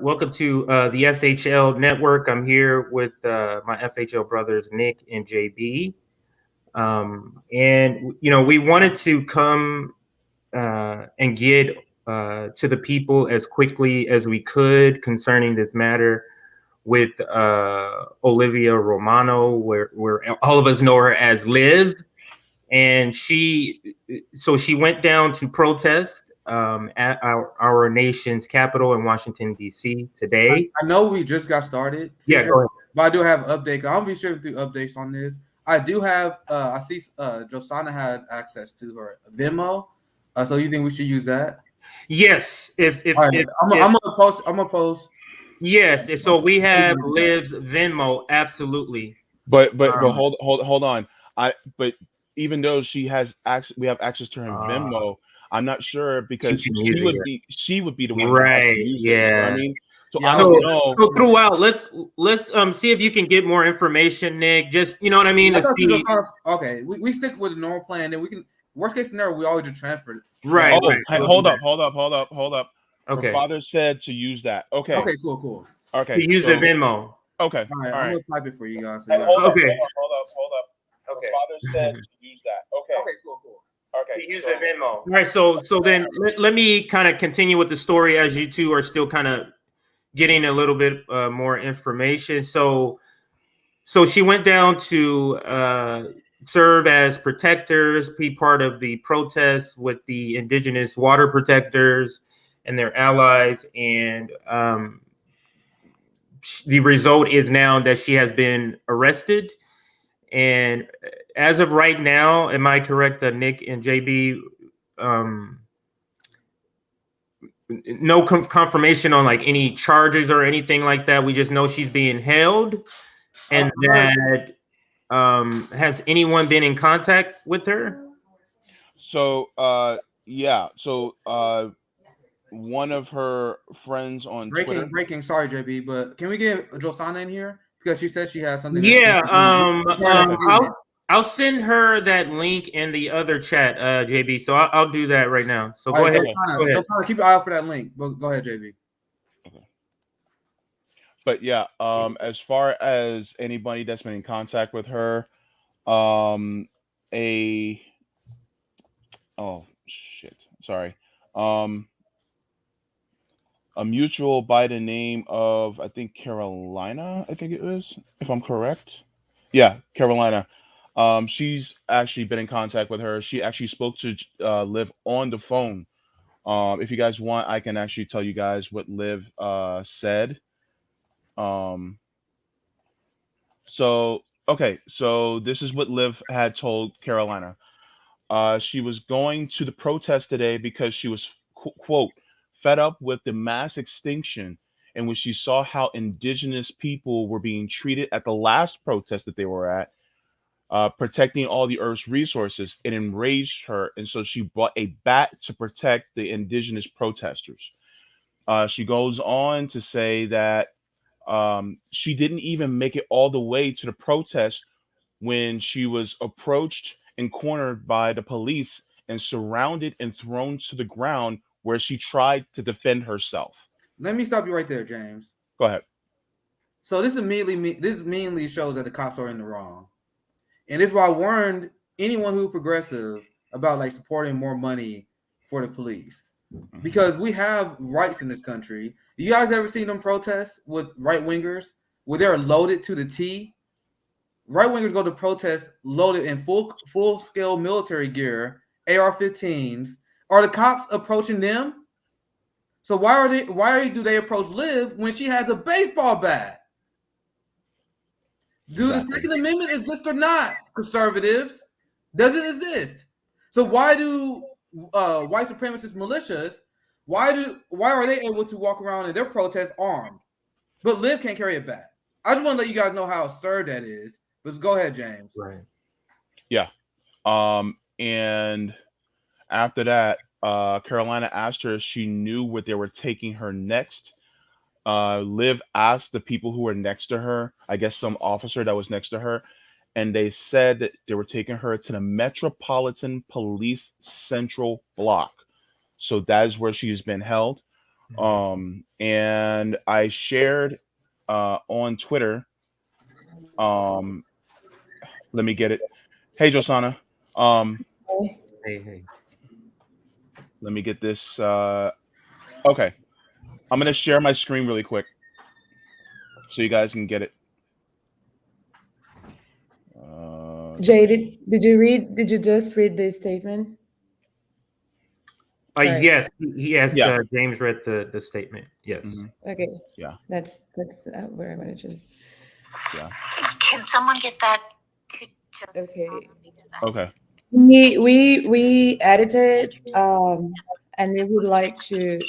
Welcome to the FHL network. I'm here with my FHL brothers, Nick and JB. And, we wanted to come and get to the people as quickly as we could concerning this matter with Olivia Romano, where all of us know her as Liv. And she went down to protest at our nation's capital in Washington, D.C. today. I know we just got started. Yeah, go ahead. But I do have updates. I'll be sharing through updates on this. I do have. I see. Josana has access to her Venmo. So you think we should use that? Yes. I'm gonna post. I'm gonna post. Yes. So we have Liv's Venmo. Absolutely. But hold on. But even though we have access to her Venmo, I'm not sure because she would be the one right. To use yeah. It, you know what I mean? So yeah. I don't know. So throughout, let's see if you can get more information, Nick. Just you know what I mean. Okay, we stick with the normal plan, then we can. Worst case scenario, we always just transfer it. Right. Oh, right. Hold up. Okay. Her father said to use that. Okay. Okay. Cool. Okay. To use the Venmo. Okay. All right. I'm gonna type it for you guys. Hold up. Okay. Her father said to use that. Okay. Cool. Okay. To use the Venmo. All right. So then let me kind of continue with the story as you two are still kind of getting a little bit more information. So she went down to serve as protectors, be part of the protests with the Indigenous Water Protectors and their allies. And the result is now that she has been arrested. And as of right now, am I correct, Nick and JB? No confirmation on like any charges or anything like that. We just know she's being held. And that has anyone been in contact with her? So one of her friends on Twitter. Breaking. Sorry, JB, but can we get Josana in here because she said she has something? Yeah. I'll send her that link in the other chat, JB. So I'll do that right now. So go ahead. Josana, keep your eye out for that link. Go ahead, JB. Okay. But yeah, as far as anybody that's been in contact with her, a mutual by the name of I think Carolina, I think it was, if I'm correct. Yeah, Carolina. She's actually been in contact with her. She actually spoke to Liv on the phone. If you guys want, I can actually tell you guys what Liv said. So this is what Liv had told Carolina. She was going to the protest today because she was, quote, fed up with the mass extinction and when she saw how indigenous people were being treated at the last protest that they were at, protecting all the Earth's resources, it enraged her. And so she brought a bat to protect the indigenous protesters. She goes on to say that she didn't even make it all the way to the protest when she was approached and cornered by the police and surrounded and thrown to the ground where she tried to defend herself. Let me stop you right there, James. Go ahead. So this mainly shows that the cops are in the wrong. And this is why I warned anyone who's progressive about like supporting more money for the police. Because we have rights in this country. You guys ever seen them protests with right-wingers where they're loaded to the T? Right-wingers go to protest loaded in full-scale military gear, AR-15s. Are the cops approaching them? So why do they approach Liv when she has a baseball bat? Do the Second Amendment exist or not, conservatives? Does it exist? So why do white supremacist militias, why are they able to walk around in their protest armed, but Liv can't carry a bat? I just want to let you guys know how absurd that is. But go ahead, James. Right. Yeah. And after that, Carolina asked her if she knew where they were taking her next. Liv asked the people who were next to her, I guess some officer that was next to her, and they said that they were taking her to the Metropolitan Police Central Block. So that is where she has been held. And I shared on Twitter. Um, let me get it. Hey, Josana. Um, Hey. let me get this. Okay, I'm gonna share my screen really quick so you guys can get it. Jay, did you read? Did you just read the statement? Sorry. Yes, Yeah. James read the statement. Yes. Okay. Yeah. That's where I wanted to. Yeah. Can someone get that? Okay. Okay. We edited, and we would like to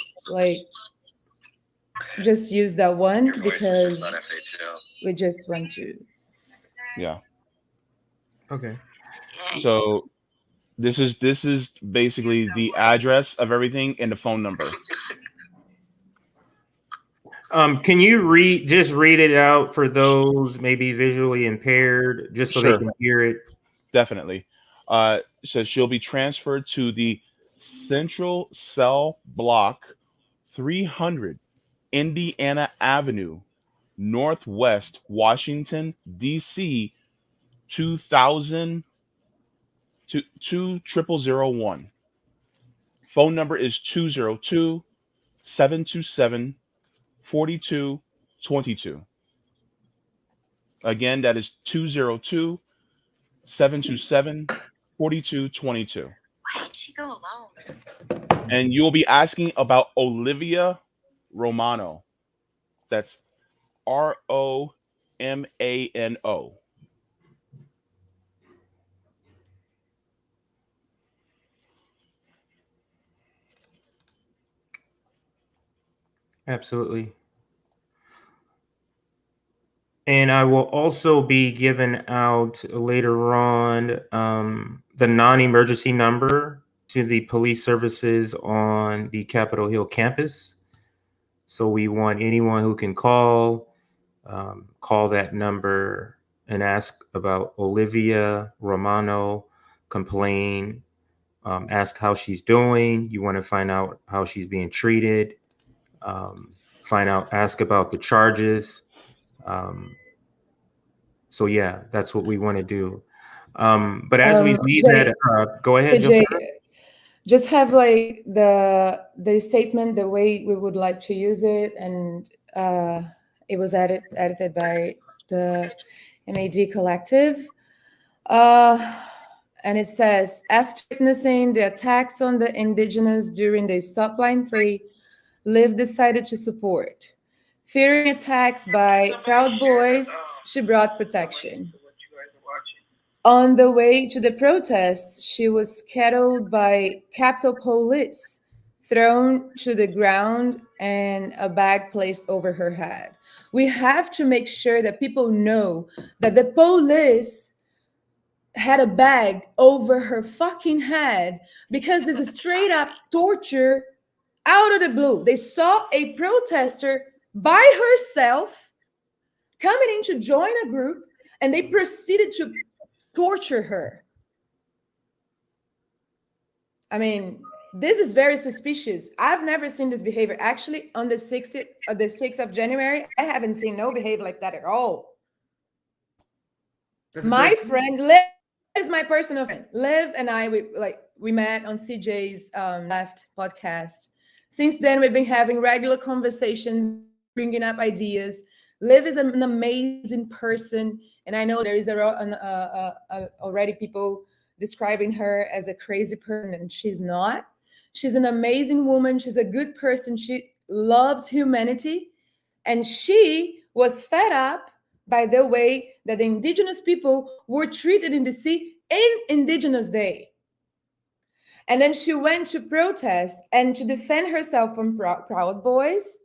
just use that one because we just want to. Yeah. Okay. So this is basically the address of everything and the phone number. Can you read it out for those maybe visually impaired, just so they Sure. can hear it? Definitely. So she'll be transferred to the Central Cell Block 300, Indiana Avenue, Northwest Washington, D.C. 2000 to 20001. Phone number is 202 727 4222. Again, that is 202 727 4222. Why did she go alone? And you'll be asking about Olivia Romano. That's Romano. Absolutely. And I will also be giving out later on the non-emergency number to the police services on the Capitol Hill campus. So we want anyone who can call that number and ask about Olivia Romano, complain, ask how she's doing. You want to find out how she's being treated, ask about the charges. So yeah, that's what we want to do. But as we leave Jay, that, go ahead, so Jay, Joseph. just have like the statement the way we would like to use it, and it was edited by the MAD collective. And it says, after witnessing the attacks on the indigenous during the Stop Line 3, LIV decided to support. Fearing attacks by Proud Boys, she brought protection. On the way to the protests, she was kettled by Capitol Police, thrown to the ground, and a bag placed over her head. We have to make sure that people know that the police had a bag over her fucking head because this is straight up torture out of the blue. They saw a protester by herself coming in to join a group, and they proceeded to torture her. I mean, this is very suspicious. I've never seen this behavior. Actually, on the 6th of January, I haven't seen no behavior like that at all. My friend Liv is my personal friend. Liv and I, we met on CJ's Left podcast. Since then, we've been having regular conversations, bringing up ideas. Liv is an amazing person, and I know there is already people describing her as a crazy person, and she's not. She's an amazing woman. She's a good person. She loves humanity, and she was fed up by the way that the indigenous people were treated in DC in Indigenous Day. And then she went to protest and to defend herself from Proud Boys.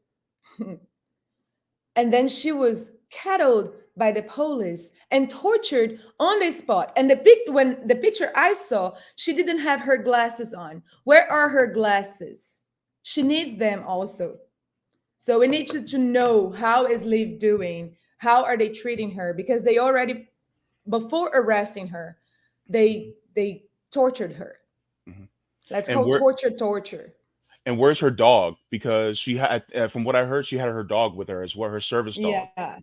And then she was kettled by the police and tortured on the spot. And when the picture I saw, she didn't have her glasses on. Where are her glasses? She needs them also. So we need to know, how is LIV doing? How are they treating her? Because they already, before arresting her, they tortured her. Mm-hmm. Let's call torture. And where's her dog? Because she had, from what I heard, she had her dog with her as well, her service dog. Yeah.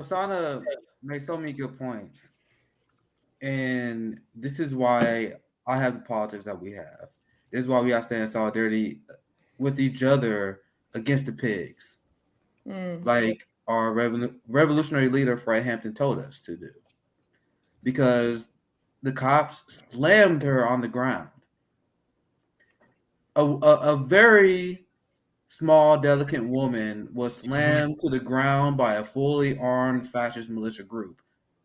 Osana made so many good points. And this is why I have the politics that we have. This is why we have to stand in solidarity with each other against the pigs. Like our revolutionary leader, Fred Hampton, told us to do. Because the cops slammed her on the ground. A very small, delicate woman was slammed to the ground by a fully armed fascist militia group.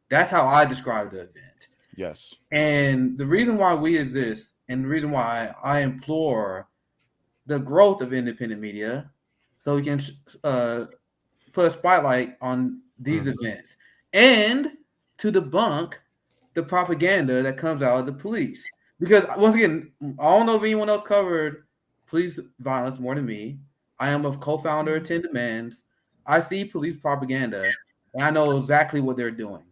That's how I describe the event. Yes. And the reason why we exist, and the reason why I implore the growth of independent media, so we can put a spotlight on these events, and to debunk the propaganda that comes out of the police. Because once again, I don't know if anyone else covered police violence more than me. I am a co-founder of 10 Demands. I see police propaganda, and I know exactly what they're doing.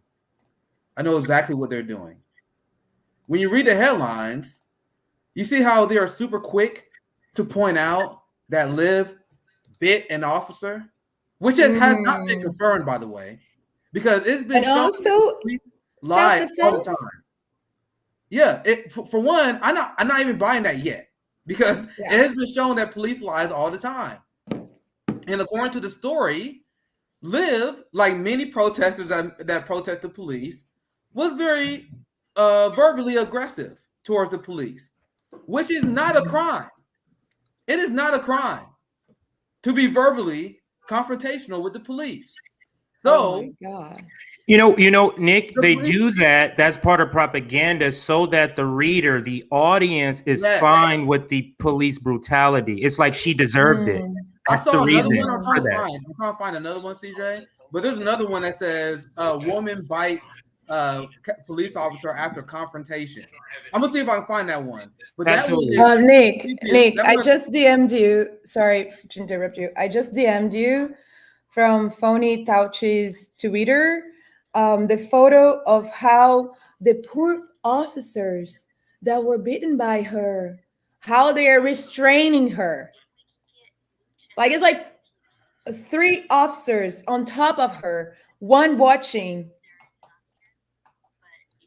When you read the headlines, you see how they are super quick to point out that LIV bit an officer, which has not been confirmed, by the way, because it's been And also live all the self-defense. time. Yeah, for one, I'm not even buying that yet, because it has been shown that police lies all the time. And according to the story, LIV, like many protesters that protest the police, was very verbally aggressive towards the police, which is not a crime. It is not a crime to be verbally confrontational with the police. So, oh my God. You know, Nick, they do that. That's part of propaganda so that the reader, the audience is fine with the police brutality. It's like she deserved it. That's I saw the another reason one. I'm for trying to find another one, CJ. But there's another one that says woman bites police officer after confrontation. I'm gonna see if I can find that one. But Absolutely. that one Nick, I just DM'd you. Sorry to interrupt you. I just DM'd you from Phony Tauchi's Twitter the photo of how the poor officers that were beaten by her, how they are restraining her. Like it's like 3 officers on top of her, one watching.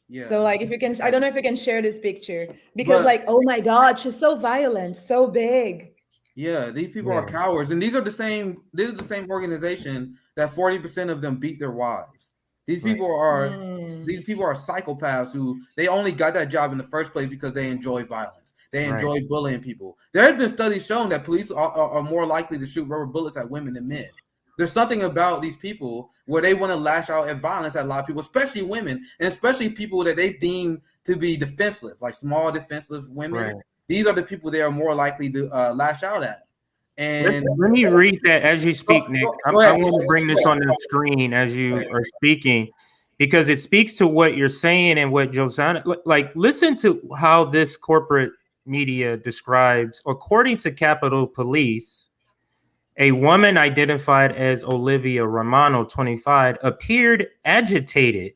Yeah. So like if you can, I don't know if you can share this picture because like, oh my God, she's so violent, so big. Yeah, these people are cowards, and these are the same organization that 40% of them beat their wives. These people are psychopaths who they only got that job in the first place because they enjoy violence. They enjoy bullying people. There have been studies showing that police are more likely to shoot rubber bullets at women than men. There's something about these people where they want to lash out at violence at a lot of people, especially women, and especially people that they deem to be defenseless, like small defenseless women. Right. These are the people they are more likely to lash out at. And let me read that as you speak, Nick. I want to bring this on the screen as you are speaking, because it speaks to what you're saying and what Josiah, like, listen to how this corporate media describes, according to Capitol Police, a woman identified as Olivia Romano, 25, appeared agitated.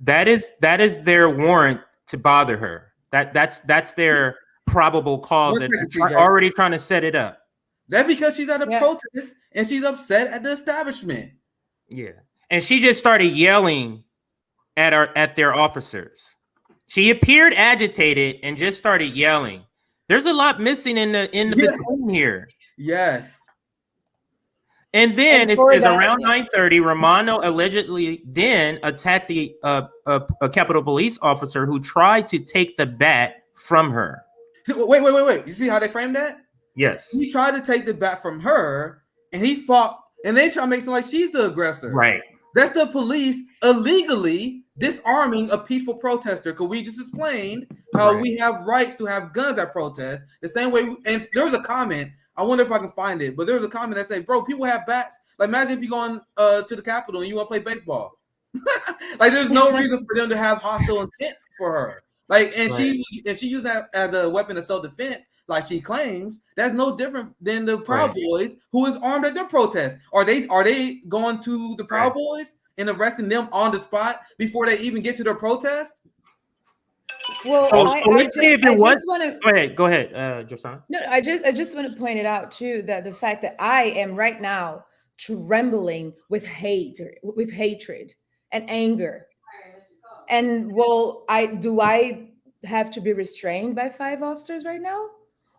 That is their warrant to bother her. That's their probable cause that they're already trying to set it up. That's because she's at a protest and she's upset at the establishment. Yeah, and she just started yelling at their officers. She appeared agitated and just started yelling. There's a lot missing in the between here. Yes. And then it says around 9:30, Romano allegedly then attacked a Capitol Police officer who tried to take the bat from her. Wait. You see how they framed that? Yes. He tried to take the bat from her, and he fought, and they try to make it like she's the aggressor. Right. That's the police illegally disarming a peaceful protester. Because we just explained how we have rights to have guns at protests. The same way, and there was a comment. I wonder if I can find it, but there was a comment that said, "Bro, people have bats. Like, imagine if you go to the Capitol and you want to play baseball. Like, there's no reason for them to have hostile intent for her. Like, and she used that as a weapon of self-defense, like she claims. That's no different than the Proud Boys who is armed at their protest. Are they going to the Proud Boys and arresting them on the spot before they even get to their protest? Well, So I let's say if it was. just want to. Go ahead, Josan. No, I just want to point it out too, that the fact that I am right now trembling with hatred and anger. And well, I have to be restrained by 5 officers right now?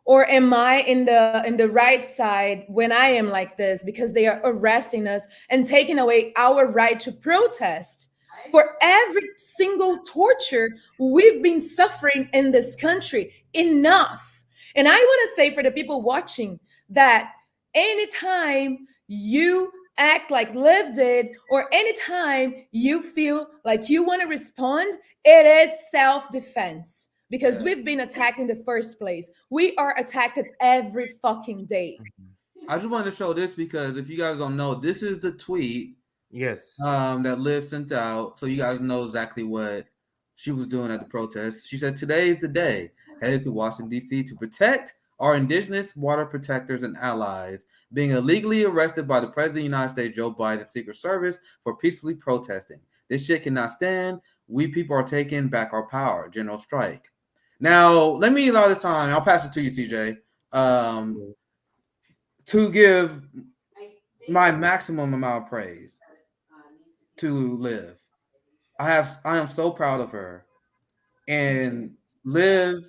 Or am I in the right side when I am like this because they are arresting us and taking away our right to protest for every single torture we've been suffering in this country? Enough. And I want to say for the people watching that anytime you act like Liv did, or anytime you feel like you want to respond, it is self-defense. Because we've been attacked in the first place. We are attacked every fucking day. I just wanted to show this because if you guys don't know, this is the tweet Yes. that Liv sent out, so you guys know exactly what she was doing at the protest. She said, "Today is the day. Headed to Washington, D.C. to protect our Indigenous Water Protectors and allies being illegally arrested by the President of the United States, Joe Biden's Secret Service, for peacefully protesting. This shit cannot stand. We people are taking back our power. General strike." Now, let me allow this time. I'll pass it to you, CJ, to give my maximum amount of praise to Liv. I am so proud of her. And Liv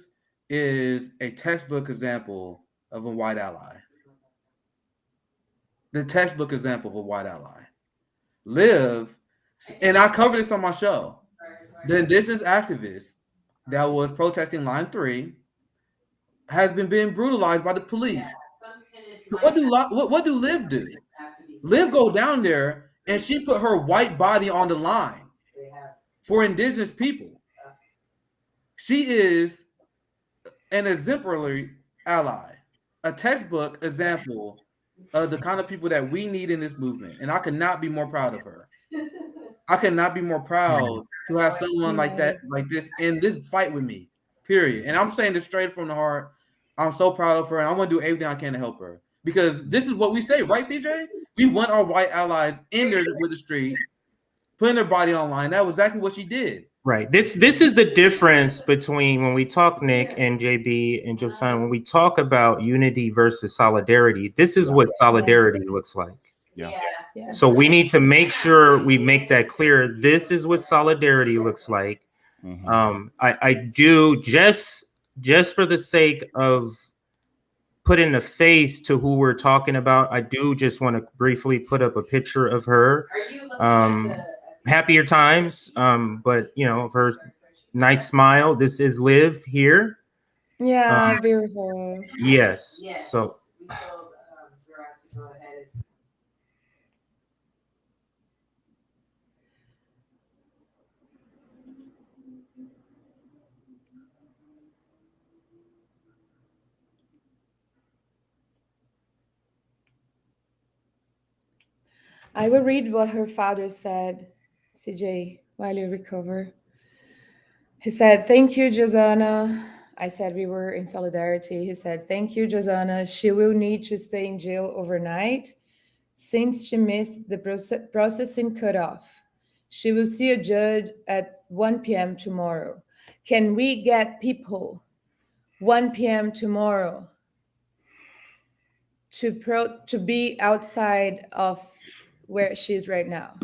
is a textbook example of a white ally. The textbook example of a white ally. Liv, and I covered this on my show. The indigenous activist that was protesting line 3 has been being brutalized by the police. What do Liv do? Liv go down there and she put her white body on the line for indigenous people. She is an exemplary ally, a textbook example of the kind of people that we need in this movement. And I could not be more proud of her. I cannot be more proud to have someone like that, like this, in this fight with me, period. And I'm saying this straight from the heart. I'm so proud of her, and I want to do everything I can to help her. Because this is what we say, right, CJ? We want our white allies in there with the street, putting their body online. That was exactly what she did. Right. This is the difference between when we talk, Nick and JB and Josan, when we talk about unity versus solidarity. This is what solidarity looks like. Yeah. Yes. So we need to make sure we make that clear. This is what solidarity looks like. Mhm. I do just for the sake of putting a face to who we're talking about. I do just want to briefly put up a picture of her. Happier times, but you know, of her nice smile. This is Liv here. Yeah, beautiful. Yes. So I will read what her father said, CJ, while you recover. He said, "Thank you, Josana." I said we were in solidarity. He said, "Thank you, Josana. She will need to stay in jail overnight since she missed the processing cutoff. She will see a judge at 1 p.m. tomorrow. Can we get people 1 p.m. tomorrow to be outside of where she is right now?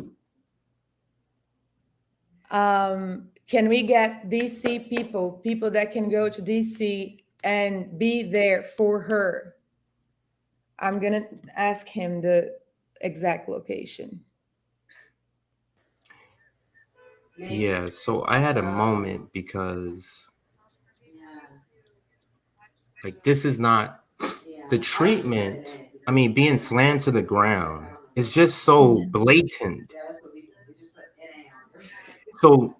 Can we get DC people that can go to DC and be there for her?" I'm going to ask him the exact location. yeah, so I had a moment because like this is not the treatment. I mean, being slammed to the ground is just so blatant. So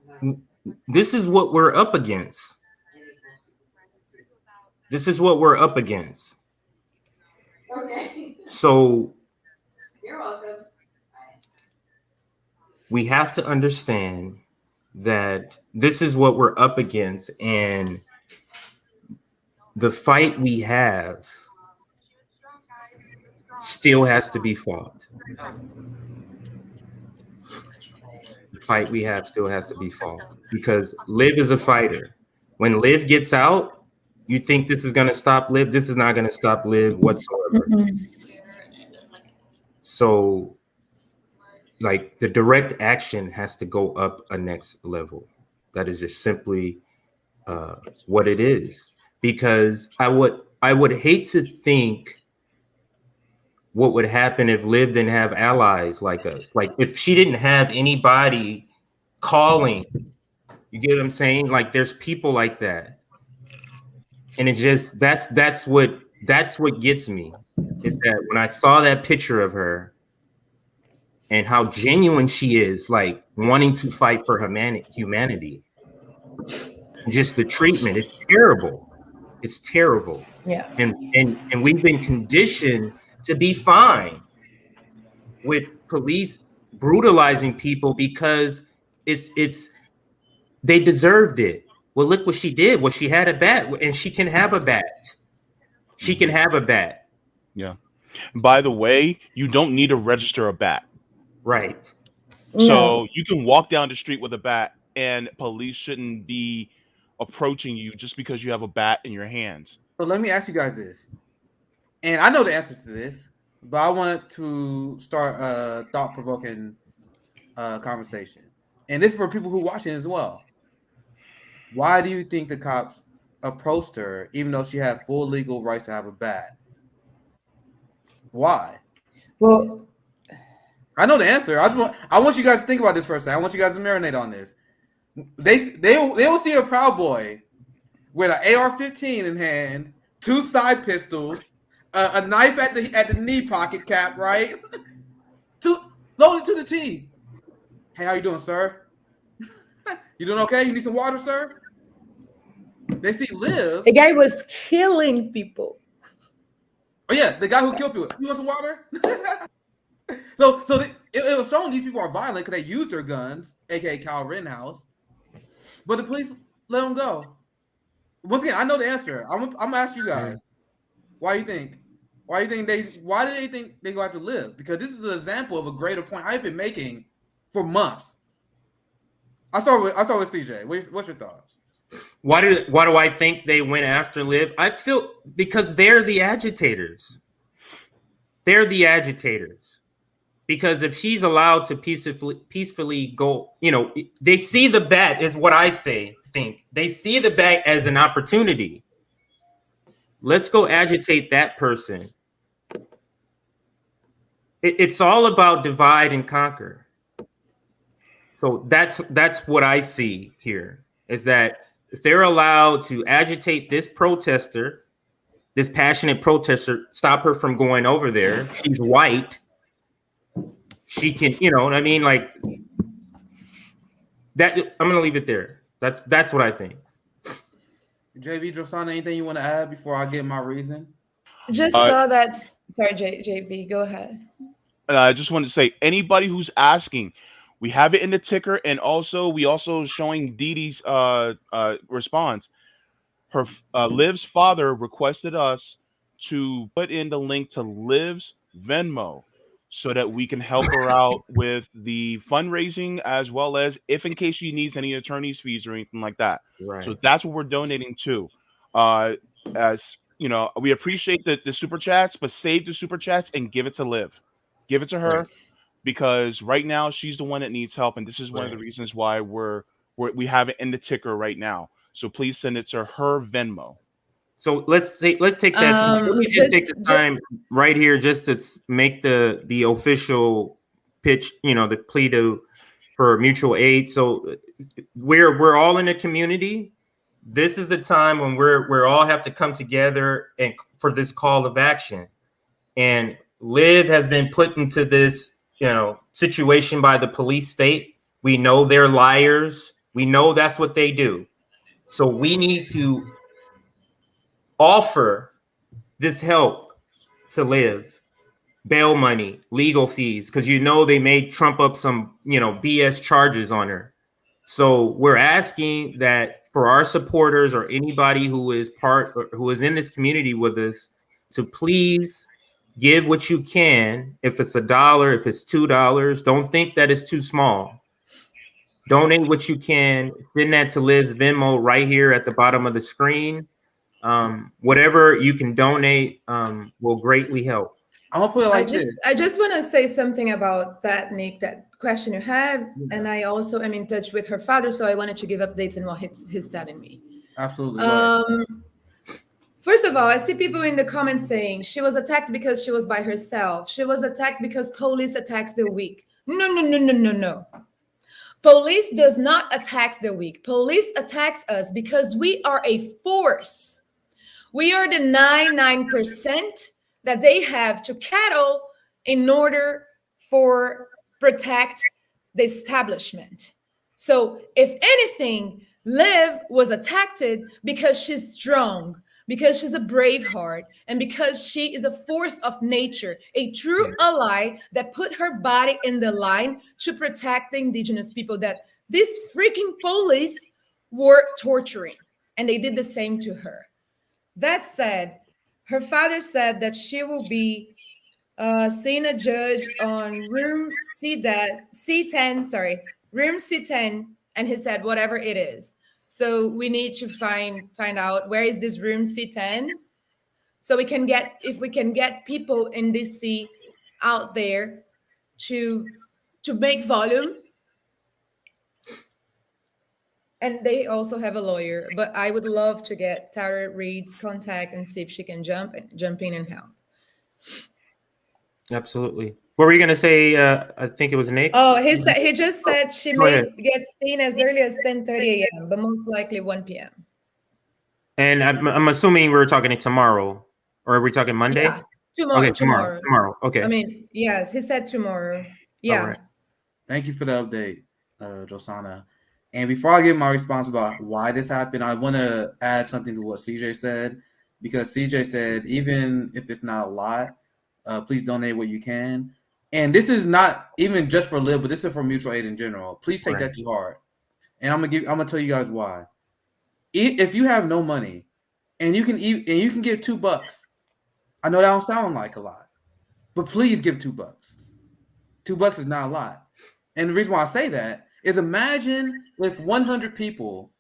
this is what we're up against. This is what we're up against. Okay. So You're welcome. we have to understand that this is what we're up against, and the fight we have still has to be fought. The fight we have still has to be fought because Liv is a fighter. When Liv gets out, you think this is going to stop Liv? This is not going to stop Liv whatsoever. So, like, the direct action has to go up a next level. That is just simply what it is. Because I would hate to think what would happen if Liv didn't have allies like us. Like, if she didn't have anybody calling, you get what I'm saying? Like, there's people like that. And it just, that's what gets me, is that when I saw that picture of her and how genuine she is, like wanting to fight for humanity, just the treatment, it's terrible. It's terrible. Yeah. And we've been conditioned to be fine with police brutalizing people because it's they deserved it. Well, look what she did. Well, she had a bat, and she can have a bat. She can have a bat. Yeah. By the way, you don't need to register a bat. Right. So you can walk down the street with a bat, and police shouldn't be approaching you just because you have a bat in your hands. So let me ask you guys this, and I know the answer to this, but I want to start a thought-provoking conversation, and this is for people who are watching as well. Why do you think the cops approached her, even though she had full legal rights to have a bat? Why? Well, I know the answer. I want you guys to think about this for a second. I want you guys to marinate on this. They will see a Proud Boy with an AR-15 in hand, 2 side pistols, a knife at the knee pocket cap, right? Loaded to the T. Hey, how you doing, sir? You doing okay? You need some water, sir? They see Liv. the guy was killing people. Oh yeah, the guy who killed people. You want some water? So it was showing these people are violent because they used their guns, aka Kyle Rittenhouse. But the police let them go. Once again, I know the answer. I'm gonna ask you guys. Why do you think? Why do they think they go after Liv? Because this is an example of a greater point I've been making for months. I start with CJ. What's your thoughts? Why do I think they went after Liv? I feel because they're the agitators. They're the agitators. Because if she's allowed to peacefully go, they see the bat is what I think. They see the bat as an opportunity. Let's go agitate that person. It's all about divide and conquer. So that's what I see here, is that if they're allowed to agitate this protester, this passionate protester, stop her from going over there. She's white. She can, you know what I mean? Like that. I'm gonna leave it there. That's what I think. JV, Josana, anything you want to add before I get my reason? Just saw that. Sorry, JB, go ahead. I just wanted to say, anybody who's asking, we have it in the ticker, and we also showing Dee Dee's response. Her Liv's father requested us to put in the link to Liv's Venmo so that we can help her out with the fundraising, as well as if in case she needs any attorney's fees or anything like that. Right. So that's what we're donating to. As you know, we appreciate the super chats, but save the super chats and give it to Liv. Give it to her, because right now she's the one that needs help, and this is one of the reasons why we have it in the ticker right now. So please send it to her Venmo. So let's take that. Let me just take the time right here just to make the official pitch. The plea for mutual aid. So we're all in a community. This is the time when we're all have to come together and for this call of action. And Liv has been put into this situation by the police state. We know they're liars. We know that's what they do. So we need to offer this help to Liv, bail money, legal fees, because they may trump up some BS charges on her. So we're asking that for our supporters or anybody who is in this community with us to please give what you can. If it's $1, if it's $2, don't think that it's too small. donate what you can. Send that to Liv's Venmo right here at the bottom of the screen. Whatever you can donate will greatly help. I'm gonna put it like this. I just want to say something about that, Nick, that question you had. And I also am in touch with her father, so I wanted to give updates on what he's telling me. Absolutely. First of all, I see people in the comments saying she was attacked because she was by herself. She was attacked because police attacks the weak. No. Police does not attack the weak. Police attacks us because we are a force. We are the 99% that they have to cattle in order for protect the establishment. So if anything, Liv was attacked because she's strong, because she's a brave heart, and because she is a force of nature, a true ally that put her body in the line to protect the indigenous people that these freaking police were torturing. And they did the same to her. That said, her father said that she will be seeing a judge on room C10, room C10, and he said whatever it is. So we need to find out where is this room C10, so we can get, if we can get people in DC out there to make volume. And they also have a lawyer, but I would love to get Tara Reid's contact and see if she can jump in and help. Absolutely. What were you gonna say? I think it was Nick. Oh, he just said she Go may ahead. get seen as early as 10:30 a.m., but most likely 1 p.m. And I'm assuming we're talking tomorrow, or are we talking Monday? Yeah, tomorrow. Okay, tomorrow. Okay. I mean, yes, he said tomorrow. Yeah. Right. Thank you for the update, Josana. And before I give my response about why this happened, I want to add something to what CJ said, because CJ said, even if it's not a lot, please donate what you can. And this is not even just for LIV, but this is for mutual aid in general. Please take that to heart. And I'm gonna tell you guys why. If you have no money and you can give $2, I know that don't sound like a lot, but please give $2. $2 is not a lot. And the reason why I say that is, imagine if 100 people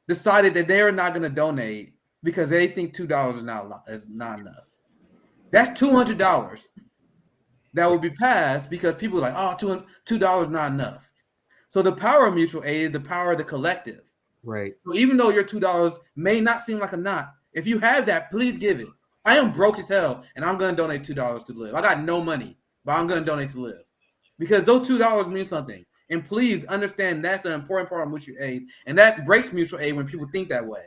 decided that they're not going to donate because they think $2 is not enough. That's $200 that will be passed because people are like, oh, $2 not enough. So the power of mutual aid is the power of the collective. Right. So even though your $2 may not seem like a lot, if you have that, please give it. I am broke as hell, and I'm going to donate $2 to LIV. I got no money, but I'm going to donate to LIV because those $2 mean something. And please understand that's an important part of mutual aid, and that breaks mutual aid when people think that way.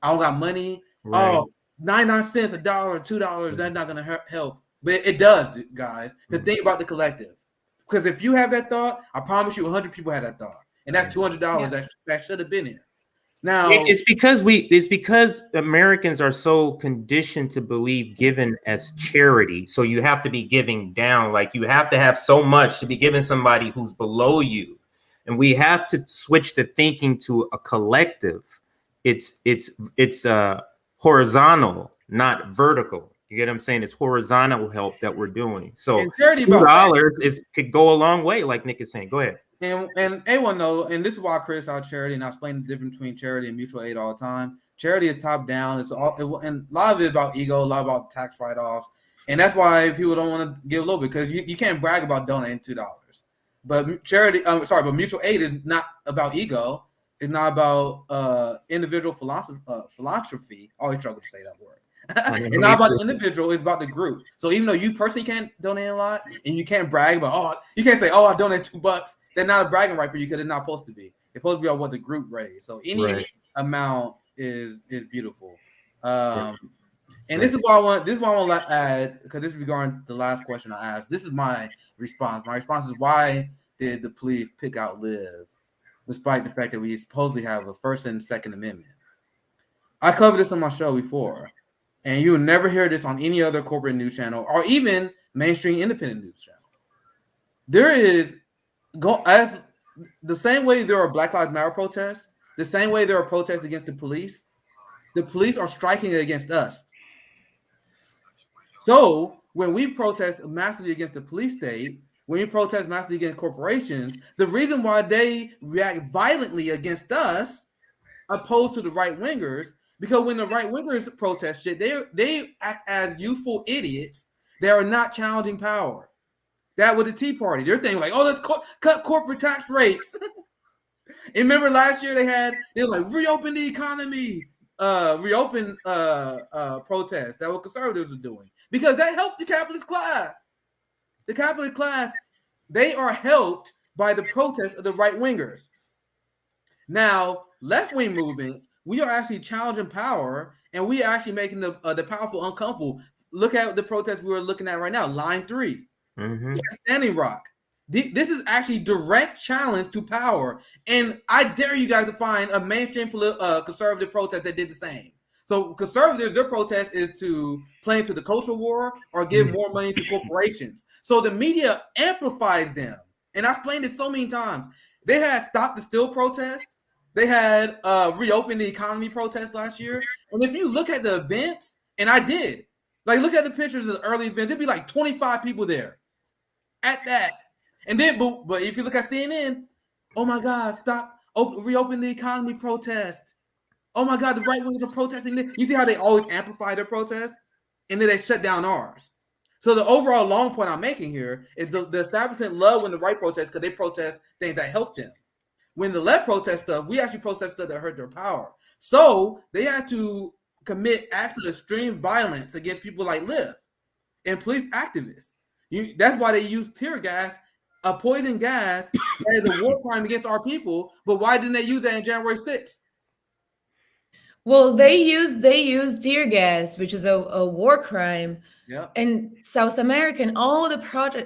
I don't got money. Right. Oh, 99 cents, $1, $2, that's not going to help. But it does, guys. The thing about the collective. Because if you have that thought, I promise you 100 people had that thought. And that's $200 that should have been here. Now it's because Americans are so conditioned to believe given as charity. So you have to be giving down, like you have to have so much to be giving somebody who's below you. And we have to switch the thinking to a collective. It's horizontal, not vertical. You get what I'm saying? It's horizontal help that we're doing. So $2 could go a long way, like Nick is saying. Go ahead. And everyone knows, and this is why I criticize charity, and I explain the difference between charity and mutual aid all the time. Charity is top down. And a lot of it is about ego, a lot about tax write-offs, and that's why people don't want to give a little bit, because you can't brag about donating $2. But charity, but mutual aid is not about ego. It's not about individual philanthropy. I always struggle to say that word. It's not about the individual, it's about the group. So even though you personally can't donate a lot, and you can't brag about, you can't say, I donate $2. They're not a bragging right for you, because they're not supposed to be. They're supposed to be on what the group raised. So any amount is beautiful. And this is what I want to add, because this is regarding the last question I asked. This is my response. My response is, why did the police pick out LIV, despite the fact that we supposedly have a First and Second Amendment? I covered this on my show before. And you will never hear this on any other corporate news channel or even mainstream independent news channel. There is, as the same way there are Black Lives Matter protests, the same way there are protests against the police are striking against us. So when we protest massively against the police state, when we protest massively against corporations, the reason why they react violently against us, opposed to the right wingers, because when the right wingers protest shit, they act as youthful idiots. They are not challenging power. That was the Tea Party. They're thinking like, oh, let's cut corporate tax rates. And remember last year they were like, reopen the economy, reopen protests that what conservatives were doing, because that helped the capitalist class. The capitalist class, they are helped by the protests of the right wingers. Now, left wing movements, we are actually challenging power, and we are actually making the powerful uncomfortable. Look at the protests we were looking at right now. Line 3, Standing Rock. This is actually direct challenge to power, and I dare you guys to find a mainstream conservative protest that did the same. So conservatives, their protest is to play into the cultural war or give more money to corporations. So the media amplifies them, and I explained this so many times. They had Stop the Steal protest. They had Reopen the Economy protest last year. And if you look at the events, and I did, like look at the pictures of the early events, there'd be like 25 people there at that. And then, but if you look at CNN, oh my God, Reopen the Economy protest. Oh my God, the right wingers are protesting this. You see how they always amplify their protests, and then they shut down ours. So the overall long point I'm making here is the establishment love when the right protests because they protest things that help them. When the left protest stuff, we actually protest stuff that hurt their power. So they had to commit acts of extreme violence against people like LIV and police activists. That's why they use tear gas, a poison gas, as a war crime against our people. But why didn't they use that in January 6th? Well, they use tear gas, which is a war crime. Yeah. In South America, and all the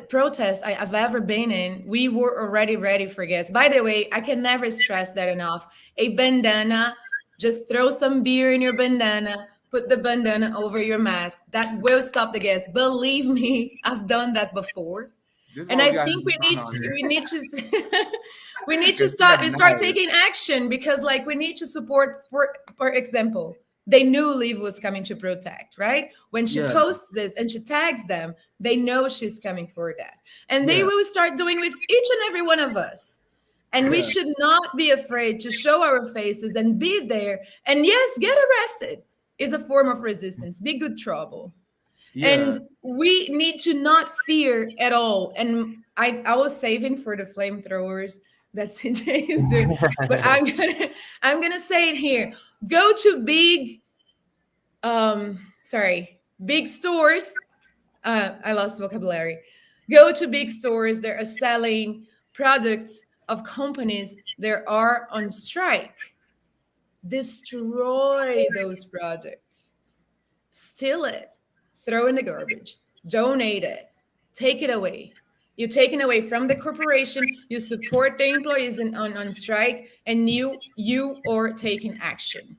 protests I've ever been in, we were already ready for gas. By the way, I can never stress that enough. A bandana, just throw some beer in your bandana, put the bandana over your mask. That will stop the gas. Believe me, I've done that before. And I think we need to start taking action, because like we need to support, for example, they knew LIV was coming to protect, right? When she posts this and she tags them, they know she's coming for that. And they will start doing with each and every one of us. And we should not be afraid to show our faces and be there. And yes, get arrested is a form of resistance. Be good trouble. Yeah. And we need to not fear at all. And I was saving for the flamethrowers that CJ is doing, but I'm gonna say it here. Go to big stores. I lost vocabulary. Go to big stores that are selling products of companies that are on strike. Destroy those products. Steal it. Throw in the garbage. Donate it. Take it away. You're taking away from the corporation. You support the employees on strike, and you are taking action.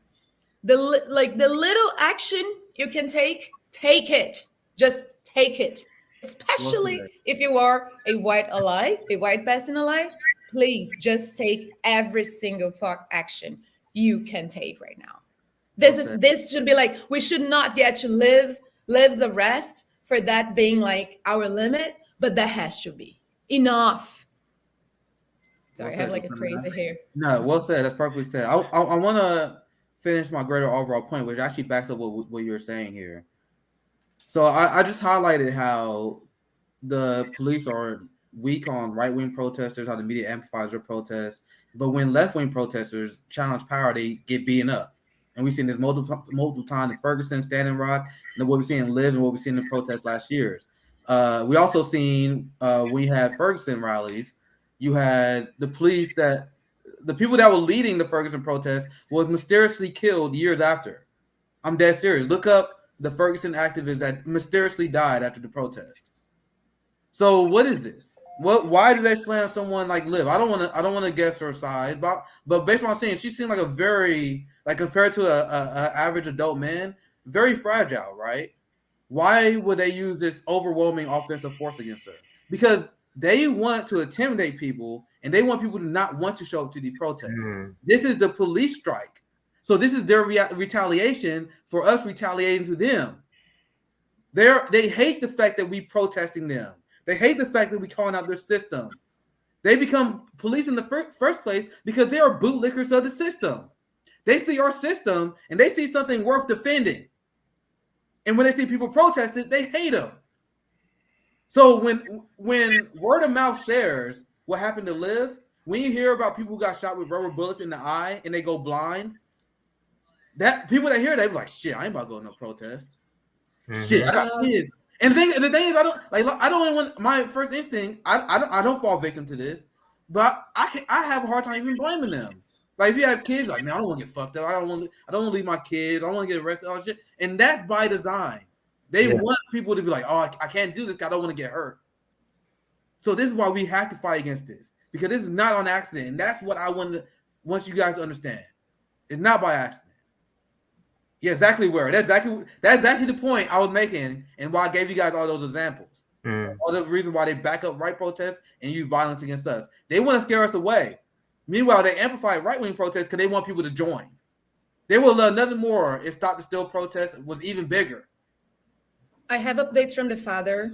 The little action you can take it. Just take it. Especially if you are a white ally, a white passing ally. Please just take every single action you can take right now. This should be like, we should not get to LIV's arrest for that being like our limit, but that has to be enough. Sorry, I have like a crazy hair. No, well said. That's perfectly said. I want to finish my greater overall point, which actually backs up what you're saying here. So I just highlighted how the police are weak on right-wing protesters, how the media amplifies their protests, but when left-wing protesters challenge power, they get beaten up. And we've seen this multiple times in Ferguson, Standing Rock, and what we've seen in LIV and what we've seen in protests last year's. We also seen when you had Ferguson rallies, you had the police the people that were leading the Ferguson protest was mysteriously killed years after. I'm dead serious. Look up the Ferguson activists that mysteriously died after the protest. So what is this? Why do they slam someone like LIV? I don't want to guess her size, but based on what I'm saying, she seemed like a very, like compared to a average adult man, very fragile, right? Why would they use this overwhelming offensive force against her? Because they want to intimidate people, and they want people to not want to show up to the protests. This is the police strike. So this is their retaliation for us retaliating to them. They hate the fact that we protesting them. They hate the fact that we calling out their system. They become police in the first place because they are bootlickers of the system. They see our system and they see something worth defending. And when they see people protest it, they hate them. So when word of mouth shares what happened to LIV, when you hear about people who got shot with rubber bullets in the eye and they go blind, that people that hear that be like, shit, I ain't about to go to no protest. Shit, I got kids. And the thing is, I don't want my first instinct. I don't fall victim to this, but I have a hard time even blaming them. Like if you have kids, like, man, I don't want to get fucked up. I don't want to leave my kids. I don't want to get arrested. All that shit, and that's by design. They want people to be like, oh, I can't do this. I don't want to get hurt. So this is why we have to fight against this, because this is not on accident, and that's what I want you guys to understand. It's not by accident. Yeah, exactly where. That's exactly the point I was making, and why I gave you guys all those examples. All the reasons why they back up right protests and use violence against us. They want to scare us away. Meanwhile, they amplify right-wing protests because they want people to join. They will love nothing more if Stop the Steal protest was even bigger. I have updates from the father.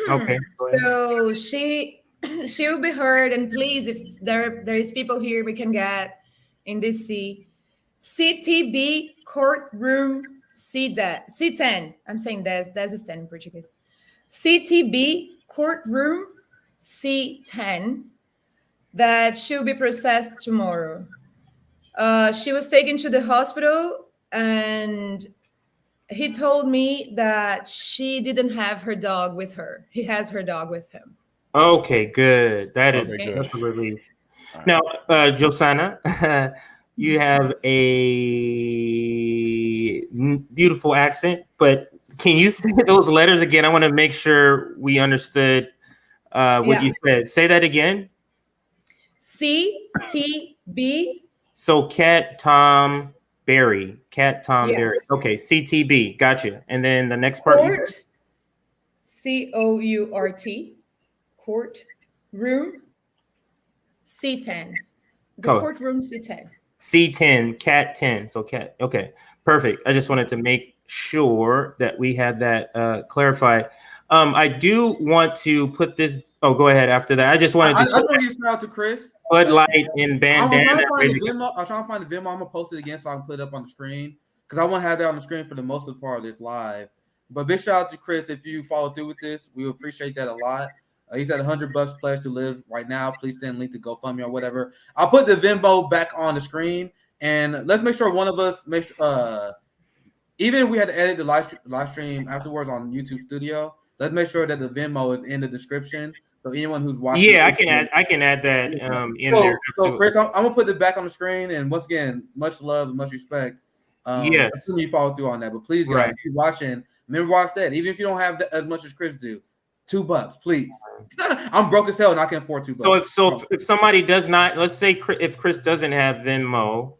Okay. So she will be heard, and please, if there is people here we can get in this CTB courtroom C10. I'm saying that's a 10 in Portuguese. CTB courtroom C10 that she'll be processed tomorrow. She was taken to the hospital, and he told me that she didn't have her dog with her. He has her dog with him. Okay, good. That's good. a relief. Right. Now, Josanna, you have a beautiful accent, but can you say those letters again? I want to make sure we understood what you said. Say that again. CTB. So Cat Tom Berry. Yes. Okay, CTB. Gotcha. And then the next part. Court. COURT. Court room C10. The courtroom C10. C10, Cat 10. So Cat. Okay, perfect. I just wanted to make sure that we had that clarified. I do want to put this. Oh, go ahead after that. I just wanted to. I want to give a shout out to Chris. Bud Light and bandana. I'm trying to find the Venmo. I'm gonna post it again so I can put it up on the screen, because I want to have that on the screen for the most of the part of this live. But big shout out to Chris if you follow through with this. We appreciate that a lot. He's at $100 pledge to LIV right now. Please send a link to GoFundMe or whatever. I'll put the Venmo back on the screen, and let's make sure one of us even if we had to edit the live stream afterwards on YouTube Studio, let's make sure that the Venmo is in the description. So anyone who's watching, I can add that in there. So Chris, I'm gonna put it back on the screen, and once again, much love and much respect. Yes, you follow through on that, but please, guys, keep watching. Remember what I said. Even if you don't have as much as Chris do, $2, please. I'm broke as hell and I can afford $2. So if somebody does not, let's say if Chris doesn't have Venmo,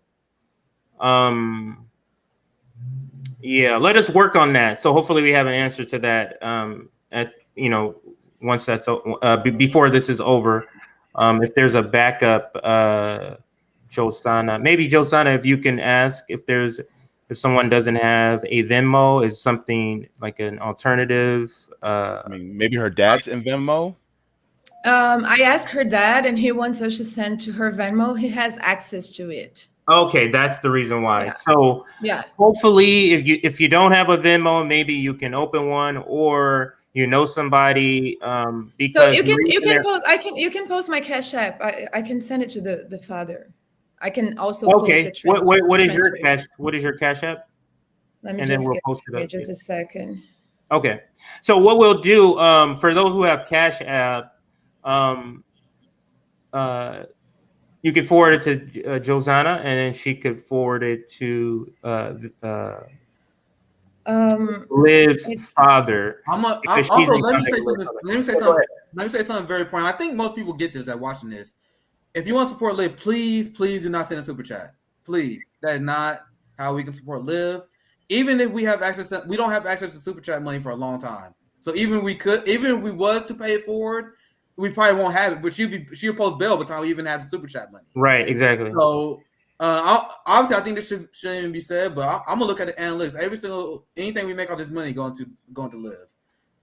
let us work on that. So hopefully we have an answer to that once that's before this is over. If there's a backup, Josanna, if you can ask if someone doesn't have a Venmo, is something like an alternative. I mean, maybe her dad's in Venmo. I asked her dad, and he wants us to send to her Venmo. He has access to it. Okay, that's the reason why. Yeah. So hopefully, if you don't have a Venmo, maybe you can open one, or somebody. Because so you can post. You can post my Cash App. I can send it to the father. I can also post the transfer. What is your cash? What is your Cash App? Let me just post it up. Just a second. Okay. So what we'll do for those who have Cash App, you can forward it to Josanna, and then she could forward it to LIV's father. Let me say something very important. I think most people get this that watching this. If you want to support LIV, please do not send a super chat. Please, that is not how we can support LIV. Even if we have access, we don't have access to super chat money for a long time. So even if we was to pay it forward, we probably won't have it. But she'll post bail by the time we even have the super chat money. Right, exactly. So obviously, I think this shouldn't even be said. But I'm gonna look at the analytics. Anything we make on this money going to LIV.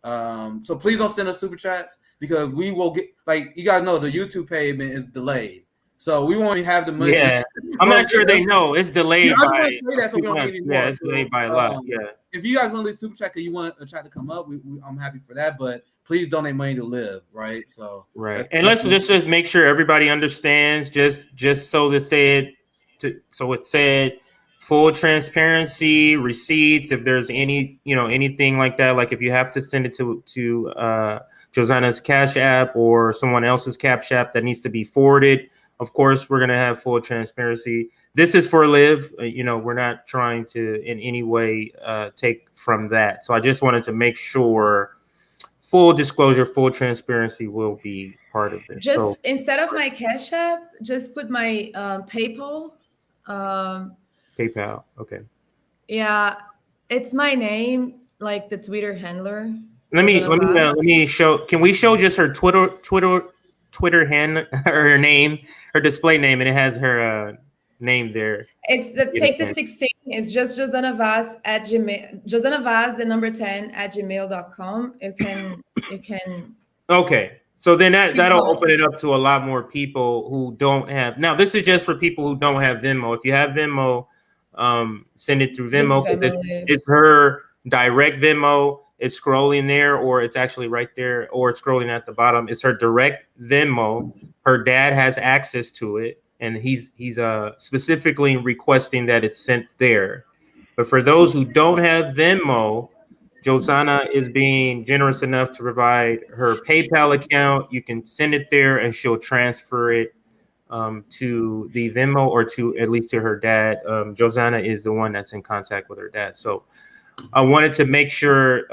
So please don't send us super chats because we will get, like, you guys know the YouTube payment is delayed. So we won't even have the money. Yeah, I'm not sure they know. It's Yeah, delayed I just by want to say a that so few we don't get months. any Yeah, more. it's delayed by a lot. Yeah. If you guys want to leave super chat and you want a chat to come up, I'm happy for that. But please donate money to LIV, right? So Right. And let's just make sure everybody understands, just so to say it, so it said full transparency, receipts, if there's any, anything like that, like if you have to send it to Josanna's Cash App or someone else's Cash App that needs to be forwarded, of course we're going to have full transparency. This is for LIV, we're not trying to in any way take from that. So I just wanted to make sure full disclosure, full transparency will be part of this. Just So instead of my Cash App, just put my PayPal. PayPal, okay. Yeah, it's my name, like the Twitter handler. Let me show. Can we show just her Twitter hand, her name, her display name, and it has her name there. It's take the 16. It's just Josanna Vaz at Gmail. Josanna Vaz, the number 10 at gmail.com. You can. Okay. So then that'll open it up to a lot more people who don't have. Now, this is just for people who don't have Venmo. If you have Venmo, send it through Venmo. It's her direct Venmo. It's scrolling there, or it's actually right there, or it's scrolling at the bottom. It's her direct Venmo. Her dad has access to it, and he's specifically requesting that it's sent there. But for those who don't have Venmo, Josanna is being generous enough to provide her PayPal account. You can send it there, and she'll transfer it to the Venmo or to at least to her dad. Josanna is the one that's in contact with her dad. So I wanted to make sure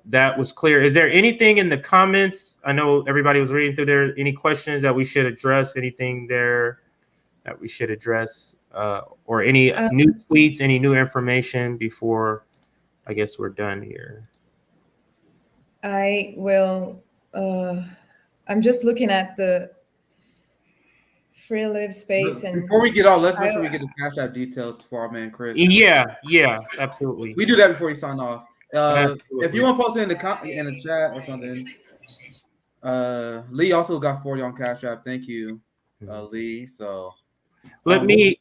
that was clear. Is there anything in the comments? I know everybody was reading through there. Any questions that we should address? Anything there that we should address? Or any new tweets, any new information before I guess we're done here? I will. I'm just looking at the free LIV space, and before we get off, let's make sure we get the Cash App details for our man Chris. Yeah, absolutely. We do that before you sign off. If you want to post it in the chat or something. Lee also got 40 on Cash App. Thank you, Lee. So let me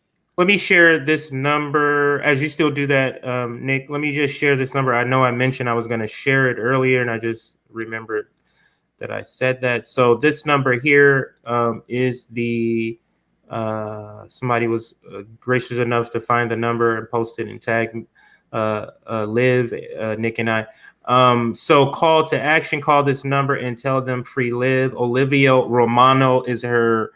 share this number as you still do that, Nick. Let me just share this number. I know I mentioned I was going to share it earlier, and I just remembered that I said that. So this number here is the somebody was gracious enough to find the number and post it and tag LIV, Nick and I. So call to action, call this number and tell them free LIV. Olivia Romano is her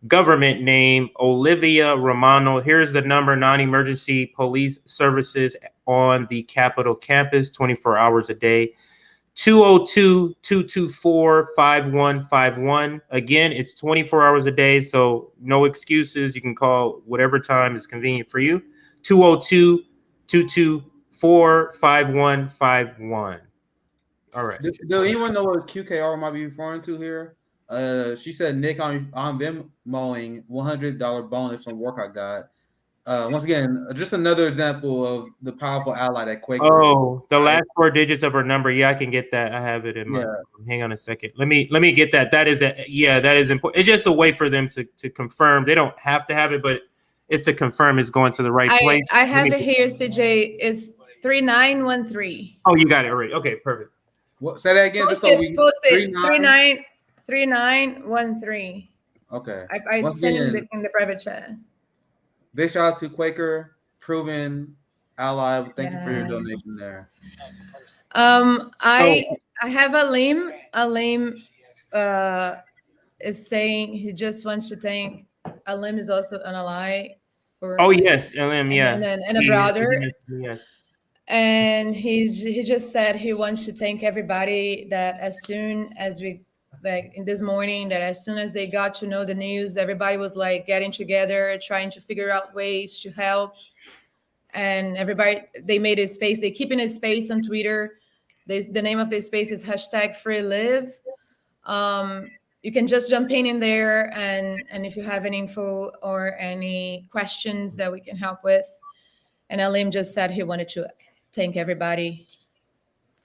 government name. Olivia Romano. Here's the number: non-emergency police services on the Capitol campus, 24 hours a day. 202-224-5151. Again, it's 24 hours a day, so no excuses. You can call whatever time is convenient for you. 202-224-5151. All right. Do anyone know what QKR might be referring to here? She said, Nick, I'm Venmoing $100 bonus from workout guide. Once again, just another example of the powerful ally that Quaker. Oh, the last 4 digits of her number. Yeah, I can get that. I have it in my. Hang on a second. Let me get that. That is important. It's just a way for them to confirm. They don't have to have it, but it's to confirm it's going to the right place. I have it here, CJ. Is 3913. Oh, you got it already. Okay, perfect. What? Say that again. Post it. 3913. Okay. I sent it in the private chat. Big shout out to Quaker, proven ally. Thank you for your donation there. I have Alim. Alim is saying he just wants to thank. Alim is also an ally for. Oh yes, Alim. Yeah, and a brother. Yes. And he just said he wants to thank everybody that as soon as we. Like in this morning, that as soon as they got to know the news, everybody was like getting together, trying to figure out ways to help. And everybody, they made a space. They keep in a space on Twitter. The name of the space is #FreeLiv. You can just jump in there, and if you have any info or any questions that we can help with. And Alim just said he wanted to thank everybody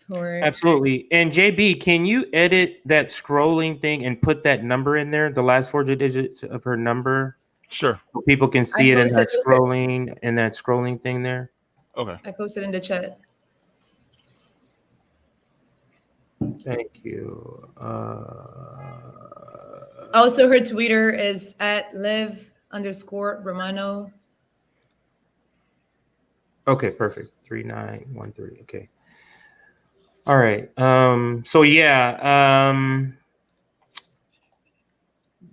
for it. Absolutely. And JB, can you edit that scrolling thing and put that number in there, the last 4 digits of her number, Sure. so people can see it in that posted. scrolling thing there? Okay. I posted in the chat. Thank you. Also, her Twitter is at @liv_Romano. Okay, perfect. 3913. Okay. All right. So yeah.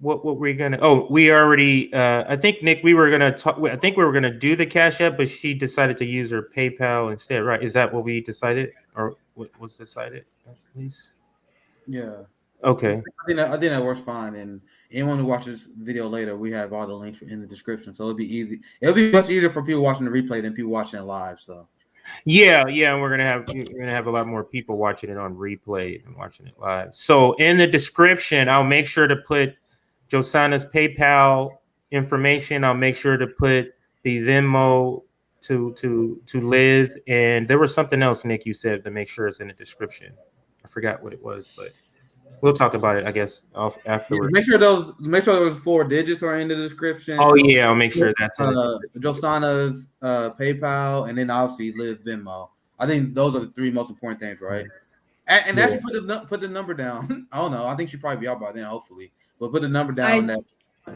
What were we gonna? Oh, we already. I think Nick, we were gonna talk. I think we were gonna do the Cash App, but she decided to use her PayPal instead. Right? Is that what we decided, or what was decided? At least. Yeah. Okay. I think that works fine. And anyone who watches video later, we have all the links in the description, so it'll be easy. It'll be much easier for people watching the replay than people watching it live. So Yeah, and we're gonna have a lot more people watching it on replay than watching it live. So in the description, I'll make sure to put Josana's PayPal information. I'll make sure to put the Venmo to Liv, and there was something else, Nick, you said to make sure it's in the description. I forgot what it was, but we'll talk about it, I guess, afterwards. make sure those 4 digits are in the description. Oh yeah, I'll make sure that's in Josana's PayPal, and then obviously Liv Venmo. I think those are the 3 most important things, right? And actually put the number down. I don't know. I think she'd probably be out by then, hopefully. But put the number down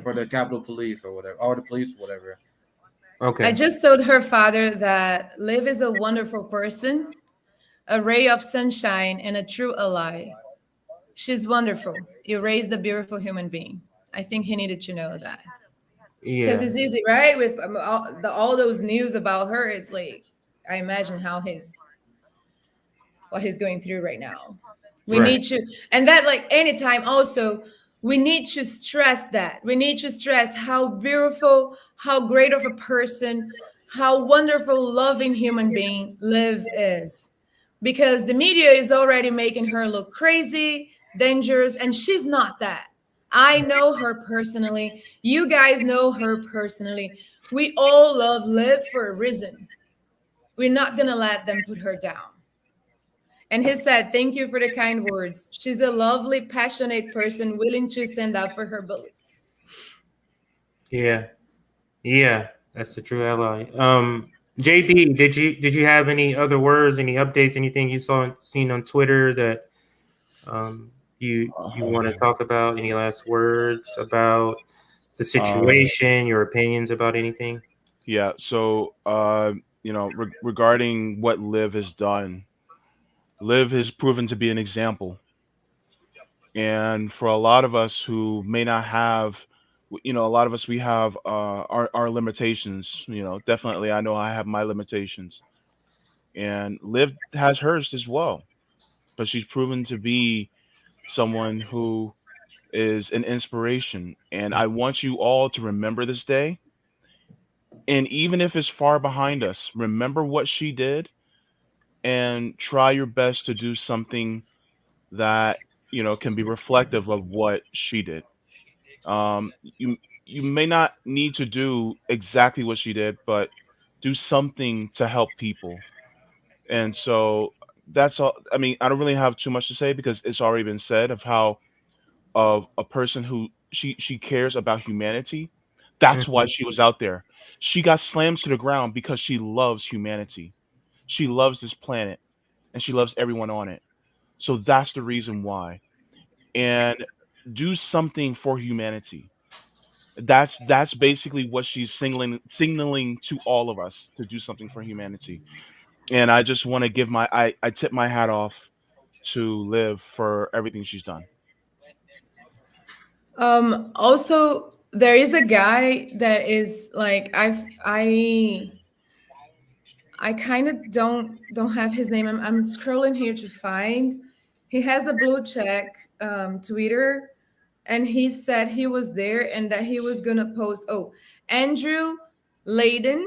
for the Capitol Police or whatever, or the police, whatever. Okay. I just told her father that Liv is a wonderful person, a ray of sunshine, and a true ally. She's wonderful. You raised a beautiful human being. I think he needed to know that. Because it's easy, right? With all those news about her, it's like, I imagine what he's going through right now. We need to, and that like anytime also, we need to stress that. We need to stress how beautiful, how great of a person, how wonderful, loving human being Liv is. Because the media is already making her look crazy, dangerous, and she's not that. I know her personally. You guys know her personally. We all love Liv for a reason. We're not going to let them put her down. And he said, thank you for the kind words. She's a lovely, passionate person willing to stand up for her beliefs. Yeah, that's the true ally. JB, did you have any other words, any updates, anything you seen on Twitter that you want to talk about? Any last words about the situation, your opinions about anything? Yeah. So, regarding what Liv has done, Liv has proven to be an example. And for a lot of us who may not have, a lot of us, we have our limitations. Definitely, I know I have my limitations, and Liv has hers as well. But she's proven to be someone who is an inspiration. And I want you all to remember this day. And even if it's far behind us, remember what she did and try your best to do something that can be reflective of what she did. You may not need to do exactly what she did, but do something to help people. And so that's all. I mean, I don't really have too much to say because it's already been said of how of a person who she cares about humanity. That's why she was out there. She got slammed to the ground because she loves humanity. She loves this planet and she loves everyone on it. So that's the reason why. And do something for humanity. That's basically what she's signaling to all of us to do something for humanity. And I just want to give I tip my hat off to Liv for everything she's done. Also, there is a guy that is like I kind of don't have his name. I'm scrolling here to find. He has a blue check Twitter, and he said he was there and that he was gonna post. Oh, Andrew Layden.